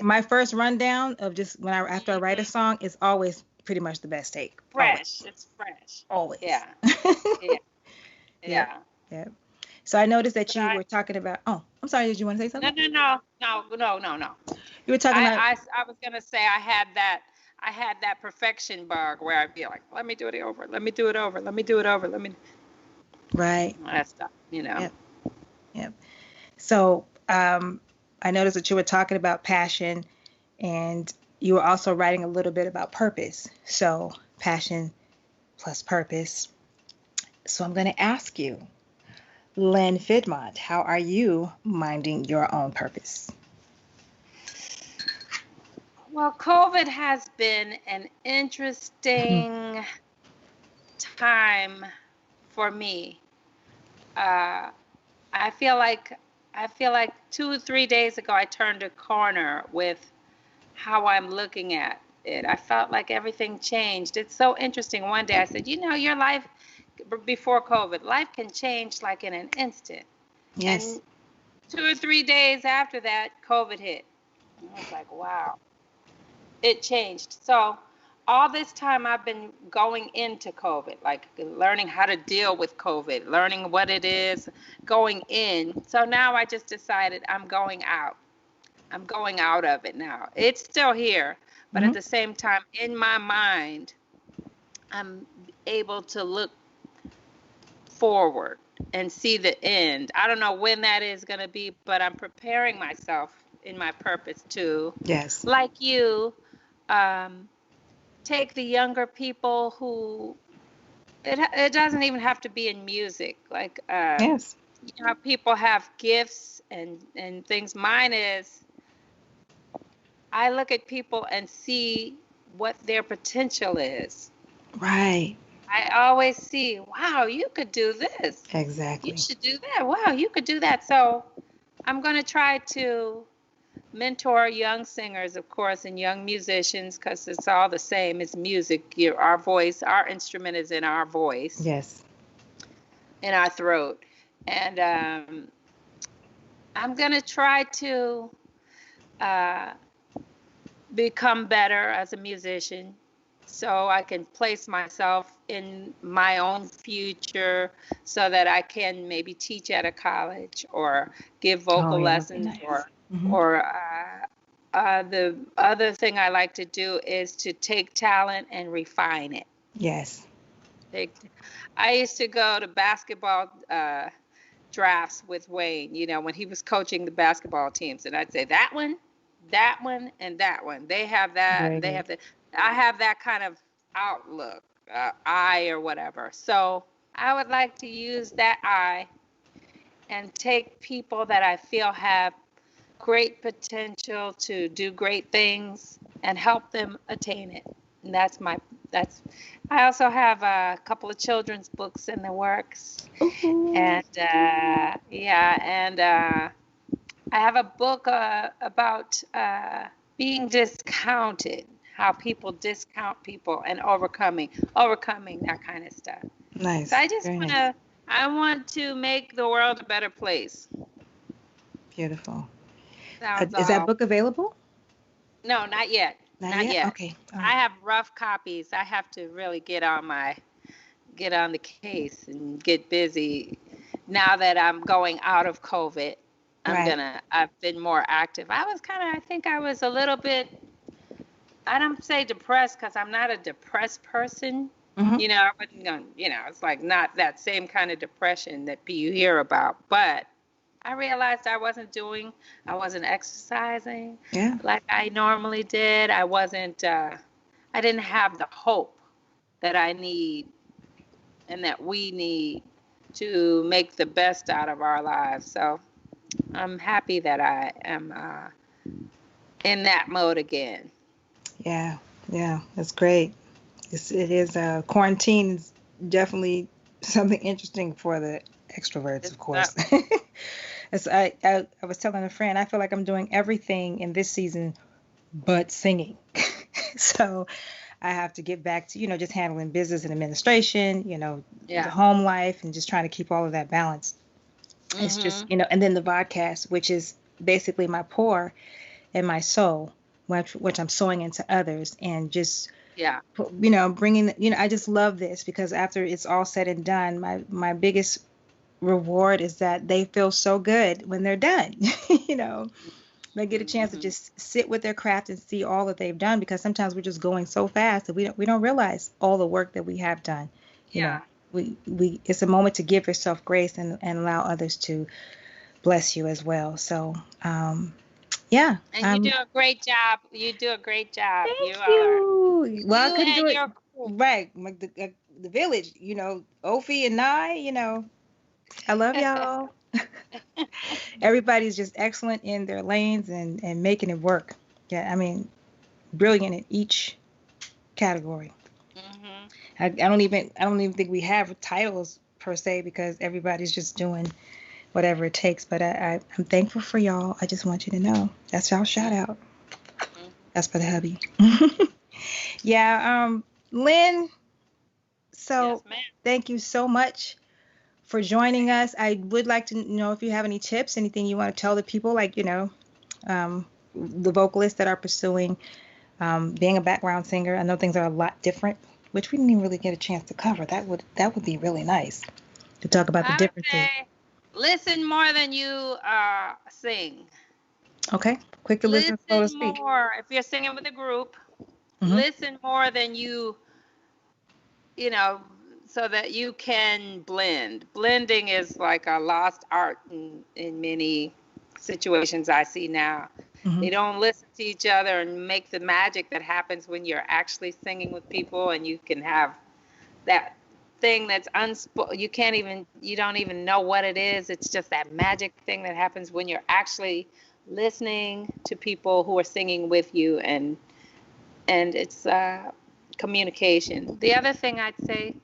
My first rundown of just after I write a song is always pretty much the best take. Fresh. Always. It's fresh. Always. Yeah. Yeah. So I noticed that you were talking about. Oh, I'm sorry. Did you want to say something? No. You were talking about. I was gonna say I had that perfection bug where I'd be like, let me do it over. Let me do it over. Let me do it over. Right. That stuff. Yep. So I noticed that you were talking about passion, and you were also writing a little bit about purpose. So passion plus purpose. So I'm going to ask you, Lynne Fiddmont, how are you minding your own purpose? Well, COVID has been an interesting time for me. I feel like 2 or 3 days ago, I turned a corner with how I'm looking at it. I felt like everything changed. It's so interesting. One day I said, your life before COVID, life can change like in an instant. Yes. And 2 or 3 days after that, COVID hit. And I was like, wow, it changed. So all this time I've been going into COVID, like learning how to deal with COVID, learning what it is going in. So now I just decided I'm going out. I'm going out of it now. It's still here, but at the same time, in my mind, I'm able to look forward and see the end. I don't know when that is going to be, but I'm preparing myself in my purpose to, Yes. like you, take the younger people who, it doesn't even have to be in music. Like, Yes. you know, people have gifts and things. Mine is, I look at people and see what their potential is. Right. I always see, wow, you could do this. Exactly. You should do that. Wow, you could do that. So I'm going to try to mentor young singers, of course, and young musicians, because it's all the same. It's music. Our voice, our instrument is in our voice. Yes. In our throat. And I'm going to try to become better as a musician, so I can place myself in my own future, so that I can maybe teach at a college or give vocal lessons. Nice. Or the other thing I like to do is to take talent and refine it. Yes. I used to go to basketball drafts with Wayne, you know, when he was coaching the basketball teams, and I'd say that one, and that one. They have that. Very they good. Have that. I have that kind of outlook, eye or whatever. So I would like to use that eye and take people that I feel have great potential to do great things and help them attain it. And I also have a couple of children's books in the works. Ooh. And I have a book about being discounted, how people discount people and overcoming that kind of stuff. Nice. So I want to make the world a better place. Beautiful. Is that book available? No, not yet. Not yet. Okay. Right. I have rough copies. I have to really get on the case and get busy. Now that I'm going out of COVID, I've been more active. I think I was a little bit, I don't say depressed, because I'm not a depressed person. Mm-hmm. You know, I wasn't going, you know, it's like not that same kind of depression that you hear about. But I realized I wasn't exercising like I normally did. I didn't have the hope that I need and that we need to make the best out of our lives. So I'm happy that I am in that mode again. Yeah, that's great. It is quarantine is definitely something interesting for the extroverts, of course. I was telling a friend, I feel like I'm doing everything in this season but singing. So I have to get back to, you know, just handling business and administration, you know, the home life, and just trying to keep all of that balance. Mm-hmm. It's just, you know, and then the podcast, which is basically my pour and my soul, which I'm sowing into others, and just, you know, bringing, you know, I just love this, because after it's all said and done, my biggest reward is that they feel so good when they're done. You know, they get a chance to just sit with their craft and see all that they've done, because sometimes we're just going so fast that we don't realize all the work that we have done. You know, we it's a moment to give yourself grace and allow others to bless you as well. So And you do a great job. You do a great job. Thank you. Well, I couldn't do it. Right. The village, you know, Ophi and Nye, you know, I love y'all. Everybody's just excellent in their lanes and making it work. Yeah, I mean, brilliant in each category. Mm-hmm. I don't even think we have titles per se, because everybody's just doing whatever it takes. But I'm thankful for y'all. I just want you to know that's y'all shout out. Mm-hmm. That's for the hubby. Lynne. So thank you so much for joining us. I would like to know if you have any tips, anything you want to tell the people, like, you know, the vocalists that are pursuing being a background singer. I know things are a lot different, which we didn't even really get a chance to cover. That would be really nice to talk about the I would differences. say listen more than you sing. Okay, quick to listen, slow to Listen speak. more. If you're singing with a group, Hmm. listen more than you know, so that you can blend. Blending is like a lost art in many situations I see now. Hmm. They don't listen to each other and make the magic that happens when you're actually singing with people, and you can have that thing that's you can't even, you don't even know what it is. It's just that magic thing that happens when you're actually listening to people who are singing with you, and it's communication. The other thing I'd say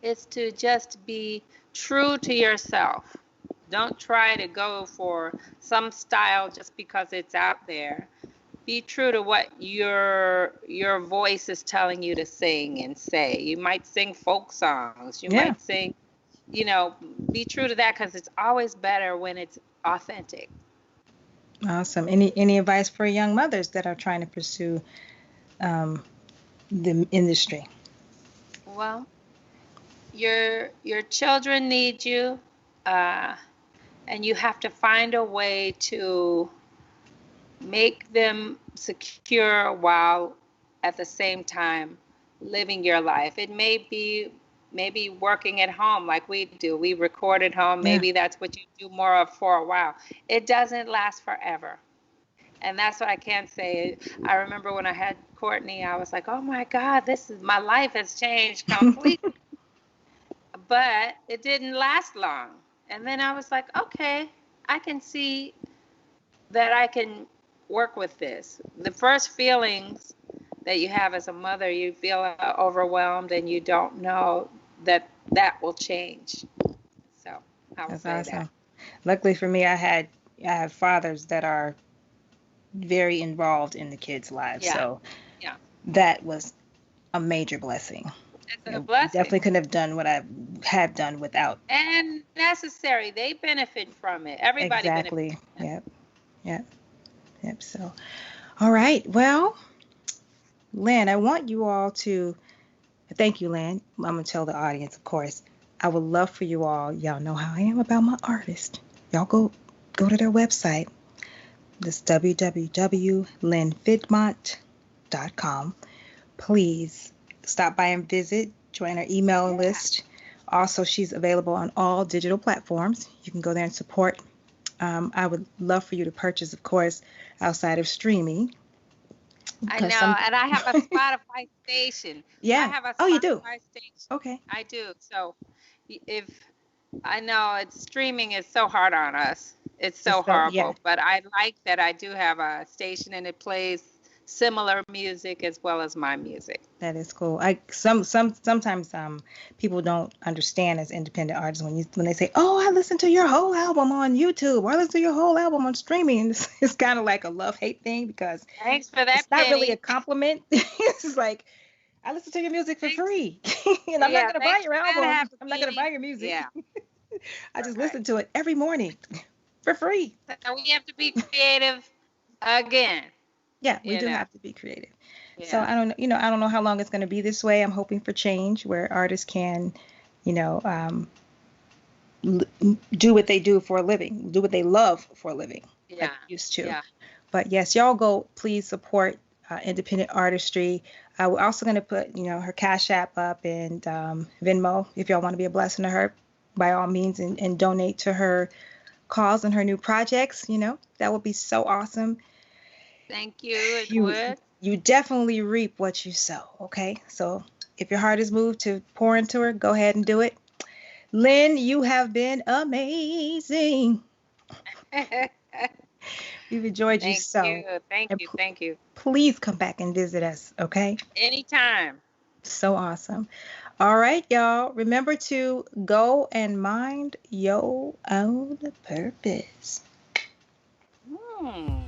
is to just be true to yourself. Don't try to go for some style just because it's out there. Be true to what your voice is telling you to sing and say. You might sing folk songs. You Yeah, might sing, be true to that, because it's always better when it's authentic. awesome. Any advice for young mothers that are trying to pursue um, the industry? Well, your children need you, uh, and you have to find a way to make them secure while at the same time living your life. It may be maybe working at home like we do. We record at home. Yeah. Maybe that's what you do more of for a while. It doesn't last forever. And that's what I can say. I remember when I had Courtney, I was like, oh my God, my life has changed completely. But it didn't last long. And then I was like, okay, I can see that I can work with this. The first feelings that you have as a mother, you feel overwhelmed and you don't know that that will change. So I will That's say that. awesome. Luckily for me, I have fathers that are very involved in the kids' lives, Yeah, so yeah. that was a major blessing. It's a You blessing definitely couldn't have done what I have done without. and necessary. They benefit from it. Everybody benefits Exactly. from it. Yep. Yep. Yep. So, all right. Well, Lynn, I want you all to thank you, Lynn. I'm gonna tell the audience, of course. I would love for you all. Y'all know how I am about my artist. Y'all go to their website. This www.lynnefidmont.com. Please stop by and visit. Join our email Yeah. list. Also, she's available on all digital platforms. You can go there and support. I would love for you to purchase, of course, outside of streaming. I Because know, some, and I have a Spotify station. I yeah. have a Oh, you do? Spotify station. Okay. I do. So if I know it's streaming is so hard on us. It's so So, yeah, horrible, but I like that I do have a station and it plays similar music as well as my music. that is cool. Sometimes people don't understand as independent artists when they say, "Oh, I listened to your whole album on YouTube, or I listened to your whole album on streaming." And it's kind of like a love-hate thing because Thanks for that, it's not really a Penny. compliment. It's just like I listen to your music for Thanks. free, and I'm not Yeah, gonna buy thanks your for that, album. Happy I'm not gonna buy Penny. your music. Yeah, I just right. listen to it every morning for free. So we have to be creative again. Yeah, we You do know. have to be creative. So Yeah. I don't know how long it's going to be this way. I'm hoping for change where artists can, you know, do what they do for a living, do what they love for a living, like Yeah. they used to. Yeah. But yes, y'all go, please support independent artistry. We're also going to put, her Cash App up and Venmo if y'all want to be a blessing to her, by all means, and donate to her cause and her new projects. That would be so awesome. Thank you. It You would. you definitely reap what you sow. Okay, so if your heart is moved to pour into her, go ahead and do it. Lynn, you have been amazing. We've enjoyed you Thank you. so. Thank And you. Thank you. please come back and visit us, okay? Anytime. So awesome. All right, y'all. Remember to go and mind your own purpose. Hmm.